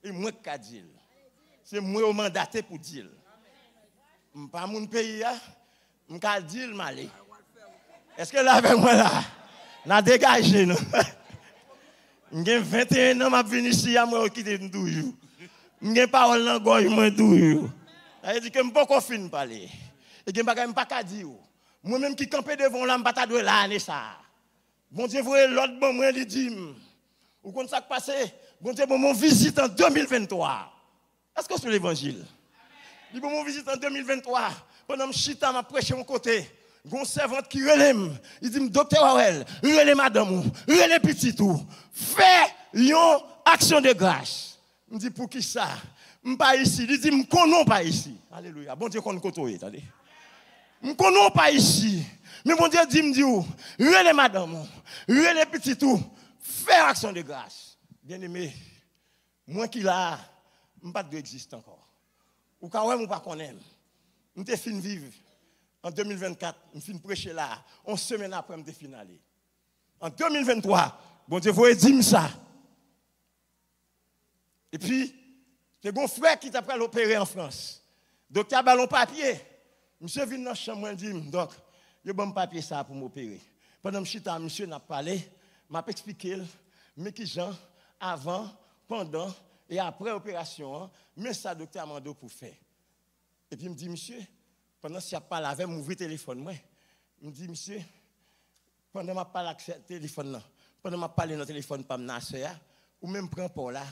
Et moi qui dire. C'est moi qui mandaté pour dire. Je ne suis pas mon pays, je ne dire malé. Est-ce que là avec moi là, on a dégagé nous? J'ai 21 ans, je suis venu ici, je quitter toujours. Je n'ai pas parole dans gorge, moi toujours. Ça dit que je ne peux pas finir parler. Et je ne peux pas dire. Moi-même qui campé devant là, je ne peux pas de l'année ça. Bon Dieu, vous voyez l'autre bon, moi, il dit. Ou quand ça passé, bon Dieu, bon, mon visite en 2023. Est-ce que c'est l'évangile? Il dit, bon, mon visite en 2023. Pendant que je suis à prêcher mon côté, une servante qui relève. Il dit, docteur Warel, relève madame, relève petit tout. Fais une action de grâce. Il dit, pour qui ça? Je ne suis pas ici. Il dit, je ne connais pas ici. Alléluia. Bon Dieu, qu'on ne connaît pas. Je ne connais pas ici. Mais bon Dieu dit, relève madame, relève petit tout. Fais action de grâce. Bien aimé, moi qui là, je ne pas d'existe encore. Ou quand même, je ne pas connaître. Je suis fini vivre. En 2024, je suis prêcher là. 11 semaines après, je suis fini aller. En 2023, bon Dieu, vous dire ça. Et puis, c'est mon frère qui t'a pris l'opérer en France. Donc, il y a un ballon papier. Monsieur vient dans la chambre et dit, donc, il y a un papier ça pour m'opérer. Pendant que je suis monsieur n'a parlé, m'a expliqué, mais qui gens, avant, pendant et après l'opération, mais ça, docteur Amando pour faire. Et puis, il me dit, monsieur, pendant que je parle avec m'ouvrir le téléphone, moi, il me dit, monsieur, pendant que je parle avec le téléphone, pendant que je parle dans le téléphone, pas ma soeur, ou même prends pour là,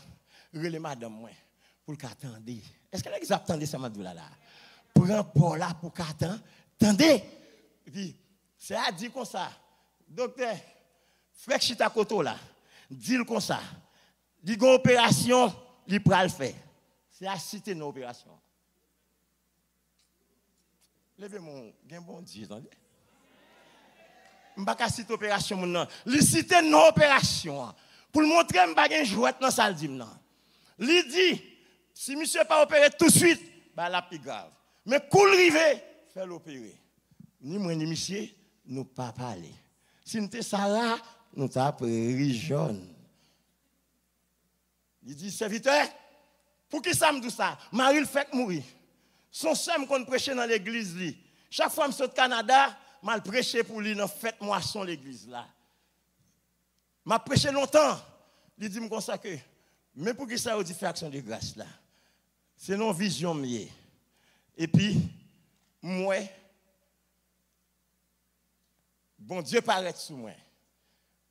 relève madame, moi, pour qu'attendre. Est-ce qu'elle a exactement ça, madame là? Prends pour là, pour qu'attendre. Attendez. Et puis, c'est à dire comme ça, docteur, frère Chita Koto là, dit comme ça, dit une opération, il peut le faire. C'est à citer une opération. Levez mon bon Dieu, attendez. Je ne vais pas citer l'opération maintenant. Il cite une opération. Pour le montrer que je ne vais pas jouer dans la salle. Il dit, si monsieur n'est pas opéré tout de suite, bah, la plus grave. Mais cool rivé, fait l'opérer. Ni moi ni monsieur, nous ne pas parler. Si nous sommes ça là, nous sommes pris jaune. Il dit, serviteur, pour qui ça me dit ça? Marie le fait mourir. Son seul qu'on prêchait dans l'église. Chaque fois que je suis au Canada, je prêché pour lui dans fête moisson l'église là. Je prêché longtemps. Il dit comme ça que, mais pour qui ça dit fait action de grâce là? C'est non vision mieux. Et puis, moi, bon Dieu paraît sous moi.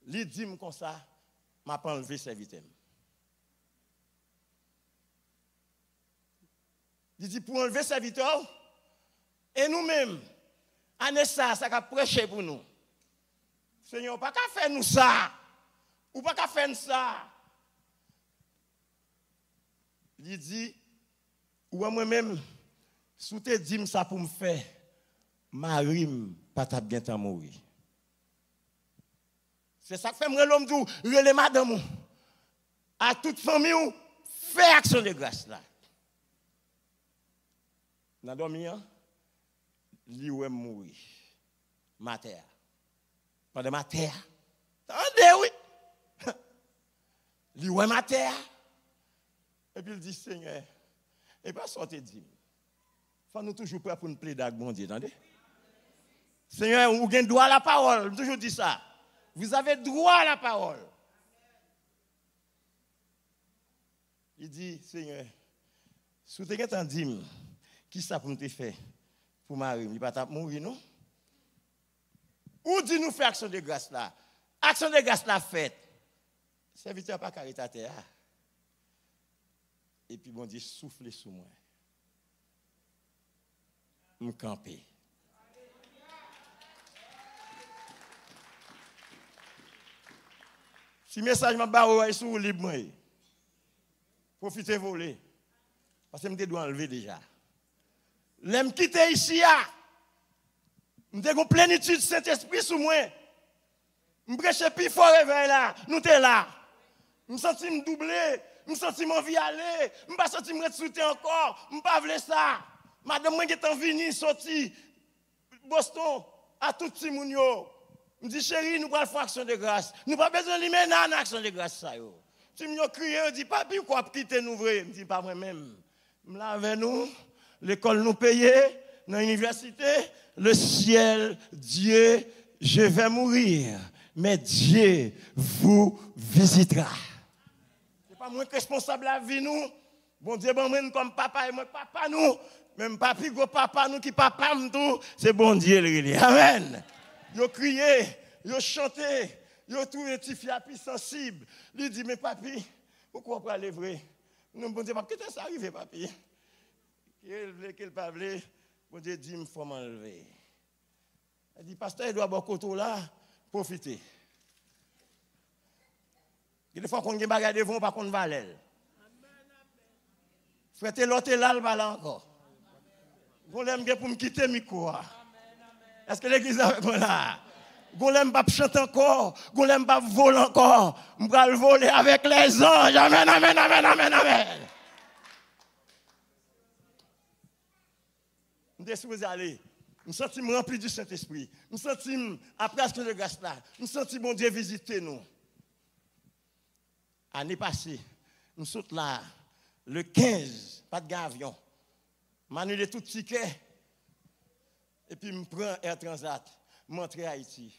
Il dit comme ça, je vais enlever serviteur. Il dit pour enlever serviteur, et nous-mêmes, année ça a prêché pour nous. Seigneur, pas qu'à faire nous ça, ou pas qu'à faire ça. Il dit, ou moi-même, si tu dis ça pour me faire, ma rime, pas ta bien t'en mourir. C'est ça que fait moi l'homme dit, relève madame, à toute famille, fais action de grâce là. Dans dormi, li ou mourir. Ma terre. Pendant ma terre. Attendez, oui. Li ou ma terre. Et puis il dit, Seigneur, et pas sortir dit. Faut nous toujours prêts pour nous plaider avec bon Dieu, attendez. Seigneur, ou gain droit à la parole, toujours dit ça. Vous avez droit à la parole. Il dit, Seigneur, si tu as dit, qui ça pour me faire pour Marie? Il ne va pas mourir, non? Ou dit-nous faire action de grâce là? Action de grâce là faite. Serviteur pas caritateur. Et puis, bon Dieu, souffle sous moi. Me camper. Si le message m'a barré sur libre, profitez voler. Parce que je dois enlever déjà. L'aime quitter ici, je suis en plénitude Saint-Esprit sur moi. Je prêche plus fort réveil là. Nous sommes là. Je me sens doublé. Je me sens envie d'aller. Je ne me sens pas sauter encore. Je ne pas vouloir ça. Madame, moi qui est venue sortir Boston à tout le monde. Je dis, chérie, nous allons faire action de grâce. Nous n'avons pas besoin de mener en action de grâce. Si je crie, je dis, papi, quoi, quitter nous vrai? Je dis, pas moi-même. Je avec nous, l'école nous payait, dans l'université, le ciel, Dieu, je vais mourir, mais Dieu vous visitera. Ce n'est pas moi responsable de la vie, nous. Bon Dieu, bon, moi, comme papa et moi, papa, nous. Même papi, go papa, nous qui papa, nous, c'est bon Dieu, le Amen. Yo crié, yo chanté, yo tout étifié, puis sensible. Lui dit, mais papi, pourquoi pas aller vrai? Nous, bon Dieu, qu'est-ce que ça arrive, papi? Qu'il pas voulu, bon Dieu dit, il faut m'enlever. Il dit, pasteur, il doit avoir côté là, profiter. Il faut qu'on ait des bagages devant, par contre, valel. Faites l'autre là, le bal encore. Vous l'aime pour me quitter, micro. Est-ce que l'église est avec moi là? Vous l'aime pas chanter encore, vous l'aime pas voler encore. Je vais le voler avec les anges. Amen, amen, amen, amen, amen. Je suis allé. Je me sens rempli du Saint-Esprit. Je me sens après ce que le grâce là. Je me sens bon Dieu visiter nous. L'année passée, je suis là, le 15, pas de avion. Je annulé tout ticket. Et puis, je prends Air Transat, je montre à Haïti.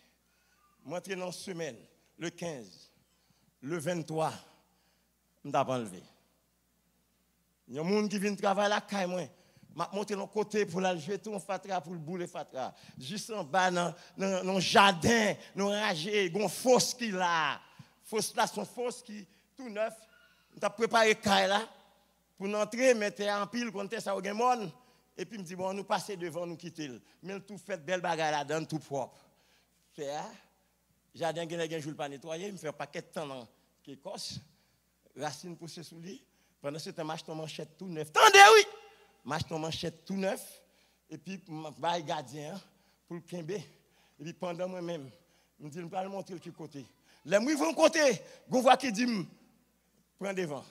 Je montre dans une semaine, le 15, le 23, je vais enlever. Il y a des gens qui viennent travailler là, je vais monter de côté pour la jeter un fatra pour le bouler fatra. Juste en bas, dans le jardin, dans le ragé, il y a une fosse qui est là. Fosse là, son fosse qui tout neuf. Je vais préparer là pour entrer, mettre en pile, compter ça au monde. Et puis, je me dis, bon, nous passer devant, nous quitter. Mais tout fait belle bagarre là-dedans, tout propre. C'est ça. Jardin, je ne pas nettoyer, je me fais un paquet de temps dans l'Écosse. Racine poussée sous lui. Pendant ce temps, je m'achète manchette tout neuf. Attendez, oui! Je m'achète manchette tout neuf. Et puis, je vais gardien pour le Kimbe. Et puis, pendant moi-même, je me dis, je vais le montrer de quel côté. Les mouilles vont côté. Vous voyez qui dit, prends devant.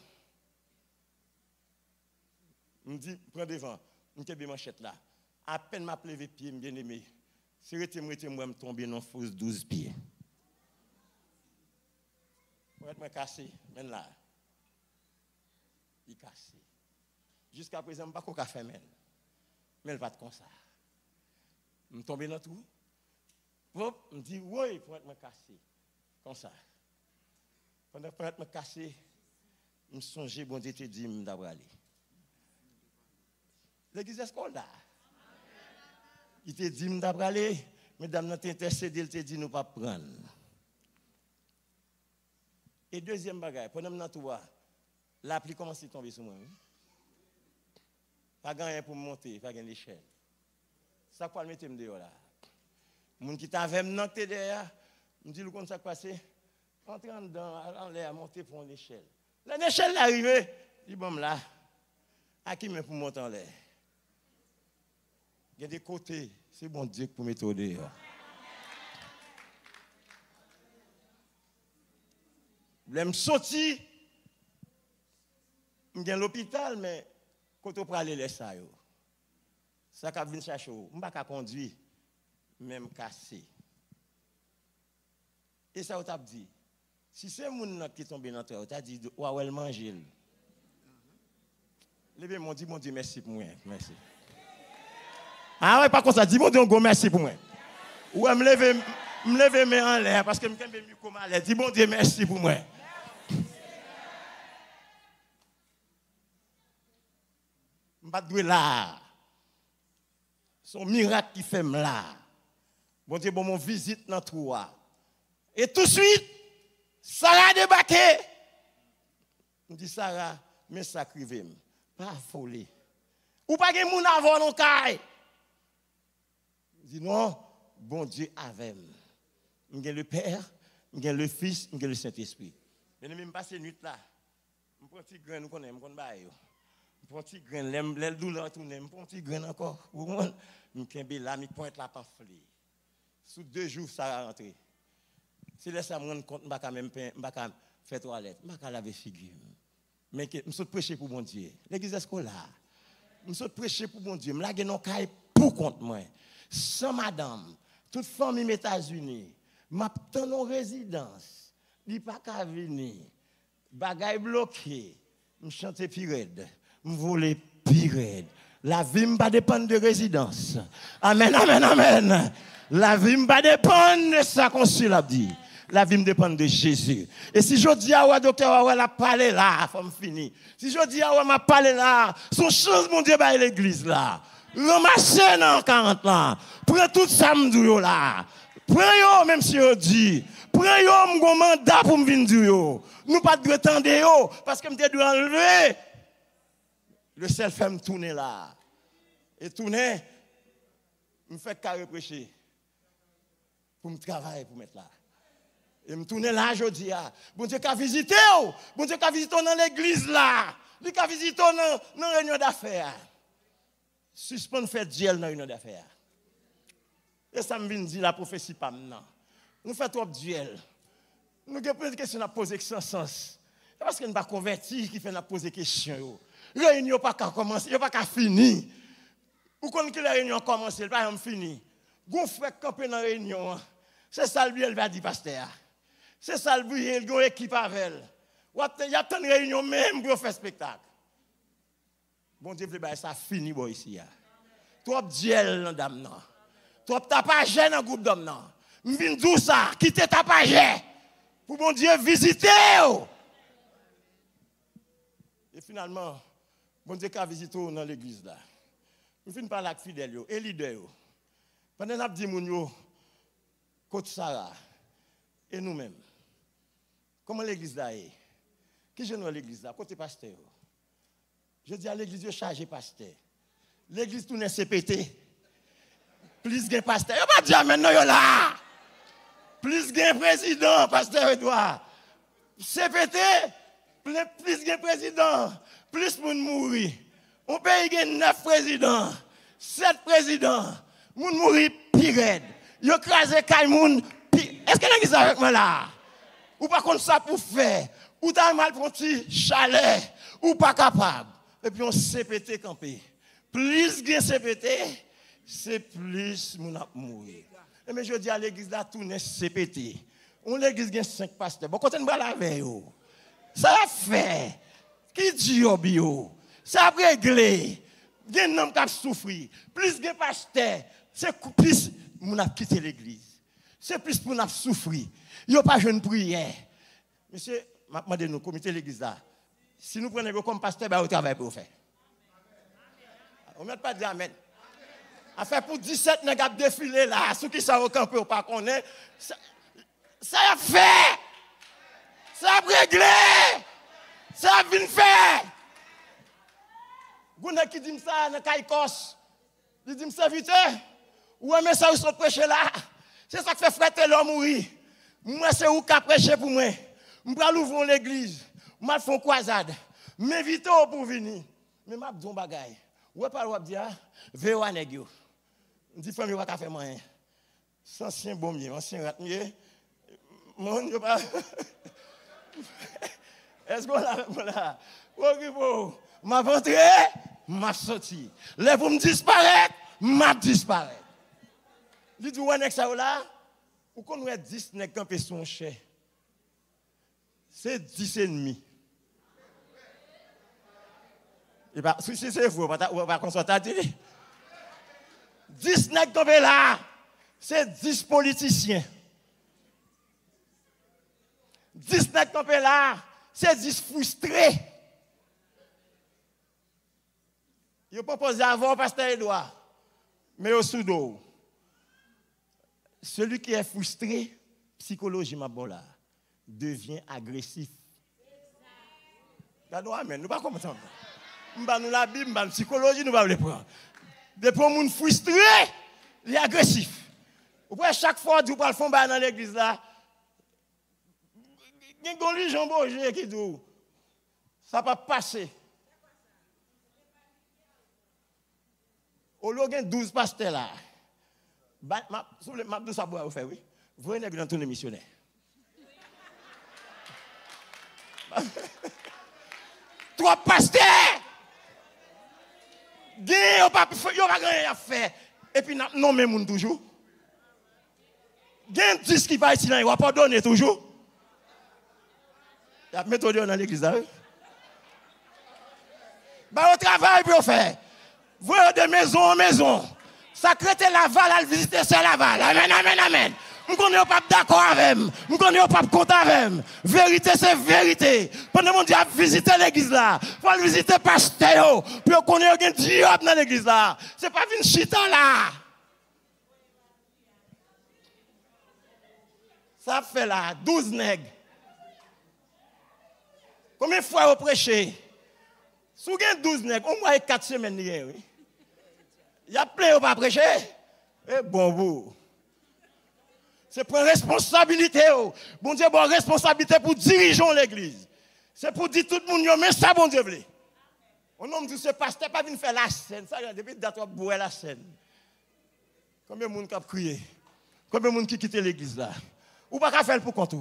Je me dis, prends devant. Je me manchette là. À peine m'a levé pied, bien aimé. Si je me tomber dans fosse 12 pieds. Pour être cassé, même là. Il est cassé. Jusqu'à présent, je ne sais pas quoi faire, mais il ne va pas comme ça. Je me tombe dans tout. Je me dis, oui, pour être cassé. Comme ça. Pendant que pour être cassé, je me songe, bon Dieu te dit, je vais aller. L'église est là. Il te dit, je vais aller. Mesdames, nous t'intercédé, il te dit, nous ne pas prendre. Et deuxième bagaille, pendant que nous la pluie commence à tomber sur moi. Pas gagné pour monter, pas gagné l'échelle. Ça quoi le mettre dehors là. Moun qui t'avait monté derrière, me dit le comme ça passé, entrer en l'air monter pour l'échelle. L'échelle est arrivée, dit bon là. À qui me pour monter en l'air. Il y a des côtés, c'est bon Dieu pour mettre dehors. Je me sorti, je suis à l'hôpital, mais quand on peut aller les ça, ça qui vient chercher, je ne peux pas conduire, même cassé. Et ça, on t'a dit, si c'est mon qui est tombé dans toi, on t'a dit, ouais, elle mange. Les m'ont dit, mon Dieu, merci pour moi. Merci. Ah ouais, pas comme ça, dis mon Dieu, merci pour moi. Ouais, me lever, me lever mes en l'air parce que je me suis comme à l'air. Dis bon Dieu merci pour moi. Je ne pas là. Son miracle qui fait là. Bon Dieu, bon, mon visite dans toi. Et tout de suite, Sarah a débarqué. Je dis Sarah, mais sacrifiez-moi. Pas affolé. Ou pas que moun avant non caille. Je dis non, bon Dieu avec moi. Je le Père, je le Fils, je le Saint-Esprit. Je ne passe la nuit là. Je prends un petit grain, nous connaissons, je prends un petit grain, l'aile douleur tourner, je prends un petit grain encore. Je suis là, je pointe la pamphlet. Sous 2 jours, ça a rentré. Si laisse ça me rendre compte, je ne vais pas faire toilette, je ne vais pas laver figure. Mais je suis prêché pour mon Dieu. L'église scolaire. Je suis prêché pour mon Dieu. Je suis non caille pour contre moi. Sans madame, toute famille aux États-Unis, je suis dans une résidence. Je ne peux pas venir. Bagay bloqué. Je chante pirade. Je vole pirade. La vie ne dépend pas de résidence. Amen, amen, amen. La vie ne dépend pas de ça qu'on a dit. La vie me dépend de Jésus. Et si je dis à docteur, elle a parlé là, faut me finir. Si je dis à m'a parlé là, son chance, mon Dieu, bah l'église là. Ramassez dans 40 ans. Prends tout ça, m'dou là. Prends même si on dit. Prends mon mandat pour me venir yo. Nous pas de retendre yo, parce que me dois enlever. Le seul fait me tourner là. Et tourner, me fait carré prêcher. Pour me travailler, pour mettre là. Et me tourner là, je dis, bon Dieu, qu'a visité, bon Dieu, qu'a visité dans l'église là, lui qu'a visité dans la réunion d'affaires. Suspend fait Dieu dans la réunion d'affaires. Et ça me vient dire la prophétie pas maintenant. Nous faisons trop duel. Nous avons plein de questions à poser sans sens. C'est parce que nous ne sommes pas convertis qui fait nous poser des questions. La réunion n'a pas qu'à commencer, n'a pas qu'à finir. Ou quand la réunion commence, elle va pas finir. Vous faites camper dans la réunion. C'est ça le elle va dire, pasteur. C'est ça le but, il y a une équipe avec elle. Il y a tant de réunions même pour faire spectacle. Bon Dieu, ça finit ici. Trop d'elle dans dame. Trop tapage dans le groupe d'hommes. Je viens d'où ça, quitter tapage. Pour bon Dieu visiter. Et finalement, bon Dieu a visité dans l'église là. Je viens parler avec fidèles et leaders. Pendant que nous disons, côté Sarah et nous-mêmes, comment l'église là est? Qui je vois l'église là? Côté pasteur. Je dis à l'église, je charge pasteur. L'église tourne CPT. Plus de pasteur. Je ne vais pas dire maintenant là. Plus de président, pasteur Edouard. CPT, plus de président. Plus pour mourir. On paye 9 présidents, 7 présidents. Moun mourir pire. Yo crasé kay moun. Est-ce que l'église avec moi là? Ou pas comme ça pour faire? Ou t'as mal pour petit chalet? Ou pas capable? Et puis on CPT campé. Plus gen CPT, c'est plus moun ap mourir. Et mais je dis à l'église là tourner CPT. On l'église gen 5 pasteurs. Bon quand on va la veille yo. Ça a fait. Qui dit yo bio? Ça a réglé. Gen nom k'ap souffrir. Plus gen pasteur, c'est plus moun ap quitter l'église. C'est plus pour nous souffrir. Il n'y a pas de prière. Monsieur, je demande nous, comité de l'église là, si nous prenons comme pasteur, ben, on travaille pour faire. On ne met pas de dire amen. A fait pour 17 nègres défiler là, ceux qui sont au camp ou pas connaître, ça a fait. Ça a réglé. Ça a bien fait. Vous qui dit ça dans Caïcos, il dit serviteur, ou aimez ça ou sont prêcher là. C'est ça qui fait frère l'homme mourir. Moi, c'est où qui prêché pour moi. Je vais ouvrir l'église. Je vais faire une croisade. Je m'invite pour venir. Mais je vais dire un bagage. Je vais dire, veillez à négio. Je dis, famille, je vais faire moyen. C'est ancien bombier, ancien ratmier. Mon Dieu, pas. Est-ce qu'on a là? Ok, je vais rentrer, je vais sortir. Là, vous me disparaître, je vais disparaître. Il dit, ouais, ça là, ou qu'on a 10 nèg campé son chè. C'est 10 ennemis. Et bah, si c'est vous, on va constater. 10 nèg campé là, c'est 10 politiciens. 10 nègres campés là, c'est 10 frustrés. Ils proposent avant pasteur Edouard, mais au sous-dos. Celui qui est frustré, psychologie ma bon là, devient agressif. Nous ne pas comment ça. Nous la Bible, nous la psychologie, nous ne pas prendre. Depuis que nous frustré, il est agressif. Chaque fois que vous parlez dans l'église là, il y a un Jean Bourget qui dit ça va passer. Au lieu de 12 pasteurs là, je vais vous faire, oui. Vous venez dans tous les missionnaires. Trois pasteurs! Il n'y a pas rien à faire. Et puis, non, mais moun toujours. Il y a un 10 qui va ici, il ne va pas donner toujours. Il y a une méthode dans l'église là. Au travail, pour faire. Vous de maison en maison. Sacré Laval, à visiter ce Laval. Amen, amen, amen. Je ne connais pas d'accord avec moi. Je ne connais pas content avec moi. Vérité, c'est vérité. Pendant que mon Dieu a visité l'église là, il faut visiter le pasteur. Puis on connaît un Dieu dans l'église là. Ce n'est pas une chita là. Ça fait là 12 nègres. Combien de fois vous prêchez? Si vous avez 12 nègres, au moins 4 semaines hier. Oui. Il y a plein de pas prêcher. Et bon, vous. C'est pour responsabilité. Bon Dieu, bonne responsabilité pour diriger l'église. C'est pour dire tout le monde, mais ça, bon Dieu, veut. On nomme tout ce pasteur, pas venir faire la scène. Ça, depuis que tu boire la scène. Combien de monde qui a crié? Combien de monde qui quitte l'église là? Ou pas qu'à faire pour compte?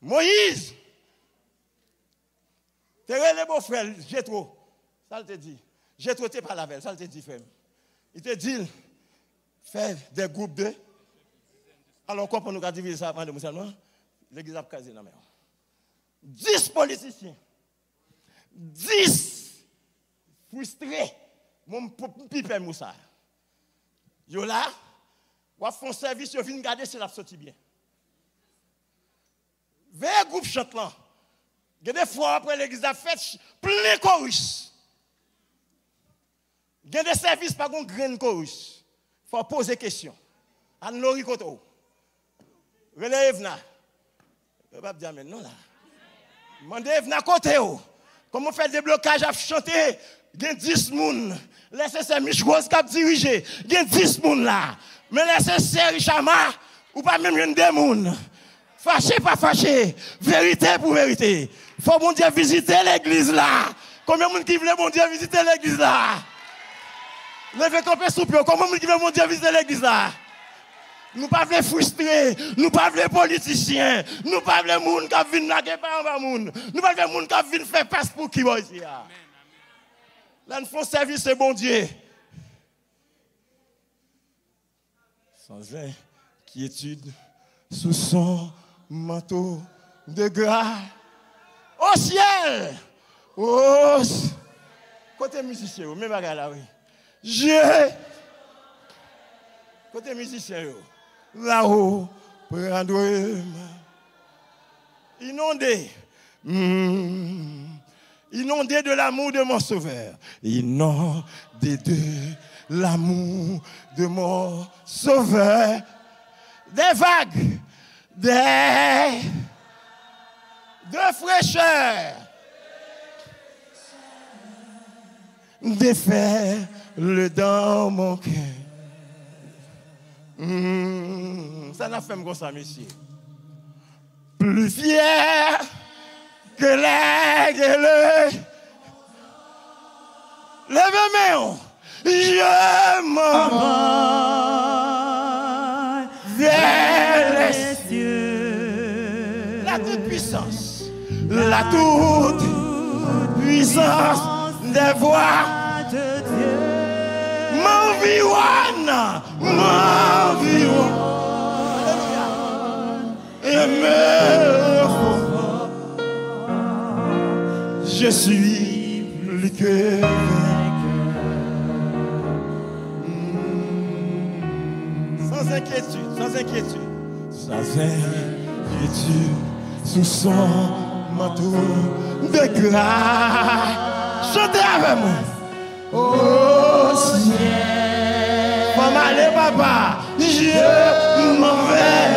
Moïse! Tu es le beau-frère, Jétro. Ça te dit. Jétro, tu n'es pas la veille, ça te dit, frère. Il te dit, fais des groupes de. Alors, quoi pour nous diviser ça avant de musulmans? L'église a casé dans la main. 10 politiciens. 10 frustrés. Mon pipé Moussa. Yo là, on fait un service, on vient garder si la sorti bien. Vers groupe chante là. Il y a des fois après l'église a fait plein chorus. Il y a des services par contre grain chorus. Il faut poser des questions. Anne Lori Koto. Relève Evna. Je ne vais pas dire maintenant là. Demandez Evna côté. Comment faire des blocages à chanter? Il y a 10 personnes. Laissez ces Michros qui diriger. Il y a 10 personnes là. Mais laissez ces Richama ou pas même une des personnes. Fâché, pas fâché. Vérité pour vérité. Il faut mon Dieu visiter l'église là. Combien de monde qui veut mon Dieu visiter l'église là? Levez camper sous pied. Combien de monde qui veut mon Dieu visiter l'église là? Nous ne pouvons pas frustrer, nous ne pouvons pas politiciens, nous ne pouvons pas les gens qui viennent naguer par en bas monde, nous ne pouvons pas les gens qui viennent faire passe pour qui va ici. Là, nous faisons service au bon Dieu. Sans inquiétude, sous son manteau de grâce, au ciel, côté musicien, même bagarre là, oui. Côté musicien, là-haut, prendre inondé. Inondé de l'amour de mon sauveur. Inondé de l'amour de mon sauveur. Des vagues, de fraîcheur. Des fers dans mon cœur. Ça n'a fait comme ça, monsieur. Plus fier que l'aigle. Lève-moi, je m'en vers les cieux. La toute puissance, la toute puissance des voix de Dieu. M'environne. Et je suis plus que sans inquiétude, sans inquiétude, sans inquiétude. vêtu sous son manteau de grâce. Chantez avec moi. Oh ciel, pour m'aller papa, je m'en vais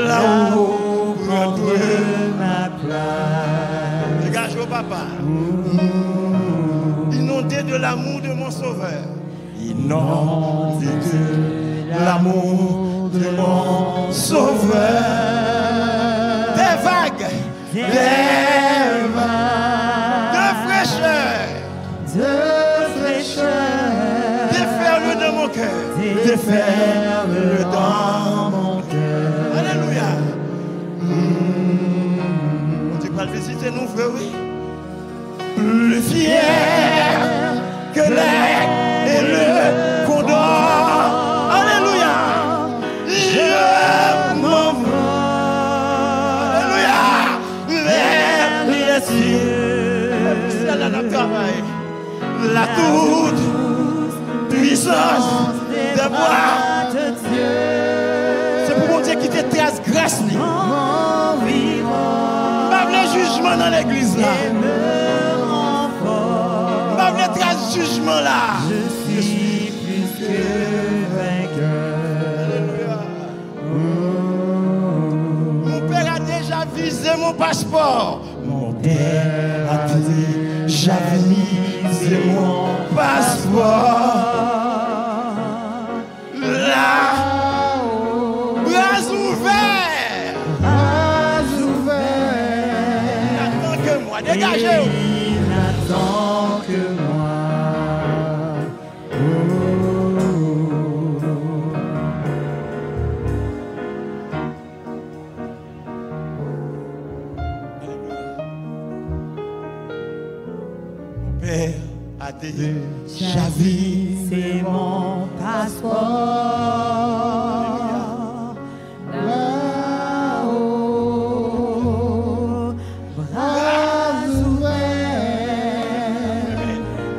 là-haut prendre ma place. Dégage-moi papa. Inondé de l'amour de mon sauveur. Inondé de l'amour de mon sauveur. Des vagues, de fraîcheur, déferle dans mon cœur, déferle dans mon cœur. Alléluia. Tu vas le visiter nous, frère, oui. Plus fier que l'aigle et le condor. Alléluia. Je m'envole. Alléluia. Vers les cieux. C'est là notre travail. La toute puissance de bois. C'est pour mon Dieu qui te trace grâce. Pas le jugement dans l'église là. Pas le trace jugement là. Je suis plus que vainqueur. Mon père a déjà visé mon passeport. Mon père a déjà visé mon passeport. Là, bras ouverts. Il n'attend que moi. Dégagez-vous. Il n'attend que moi. Mon père a déjà visé C'est mon passeport. Là-haut, bras ouverts.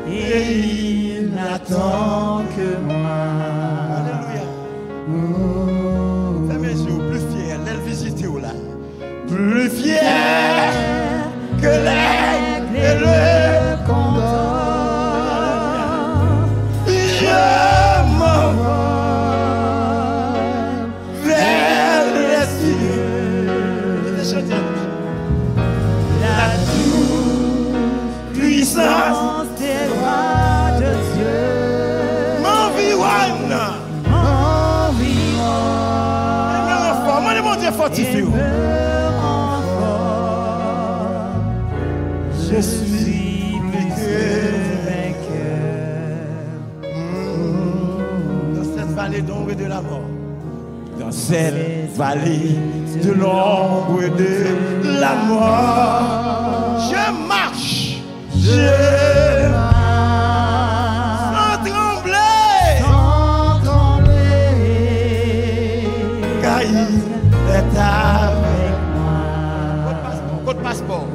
Et il n'attend que moi. Alléluia. Fais mes yeux plus fiers, l'aile visiter ou là. Plus fier que l'aigle et le condor. Je m'envole vers les cieux. La toute puissance des rois de Dieu m'environne. m'environne. Moi, mon Dieu fortifié. Je suis plus que vainqueur. dans cette vallée d'ombre et de la mort. Dans cette vallée de l'ombre et de la mort. Je marche. Je sans trembler. Car il est avec moi. Code passeport.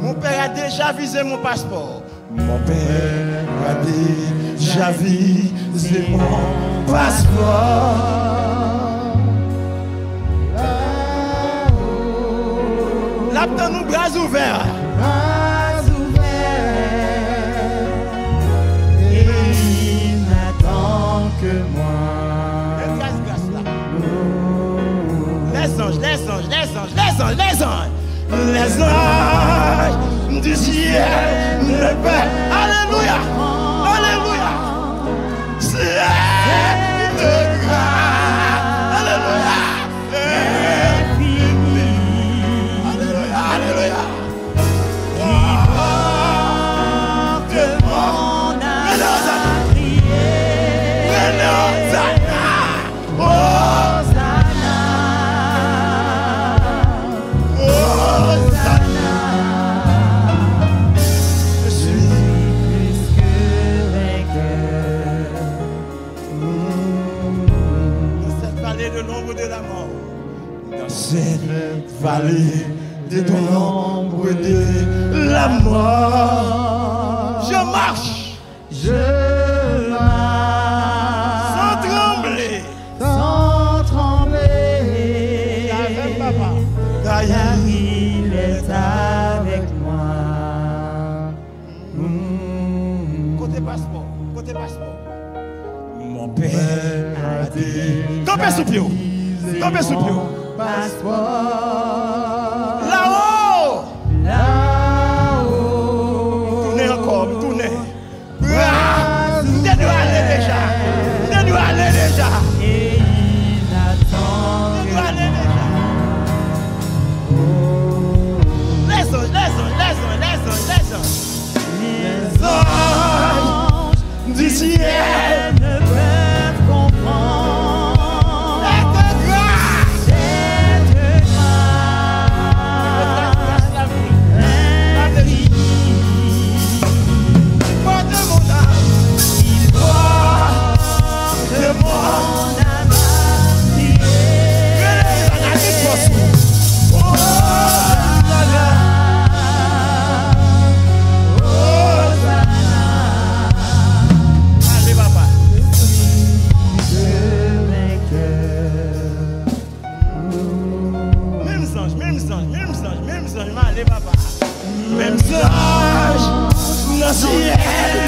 Mon père a déjà visé mon passeport. Mon père a déjà visé mon passeport. Là, dans nos bras ouverts. Et il n'attend que moi. Les anges, les anges, les anges, les anges, les anges. Les anges du ciel ne peuvent. Alléluia. Alléluia. Ciel de grâce. Alléluia. Infini. Alléluia. Alléluia. Qui porte mon âme à crier. Je suis Plus que vainqueur. dans cette vallée de l'ombre de la mort. Dans cette vallée de l'ombre de la mort. Je marche Je marche sans trembler. sans Côté passeport. Côté passeport. Mon père a dit. Campez sous pied. Campez sous pied. Passeport. Là-haut. Là-haut. Tournez encore. Tournez. Vous devez aller déjà. Vous devez aller déjà. Et il attend. Vous devez aller déjà. Les anges, les anges, les anges, les anges, les anges. Les anges du ciel ne peuvent comprendre cette grâce. cette grâce infinie. Porte mon âme. Il Porte porte mon mon âme Allez, papa. Même ange, même ange, même ange, même ange, allez, papa. Même ange, dans le ciel.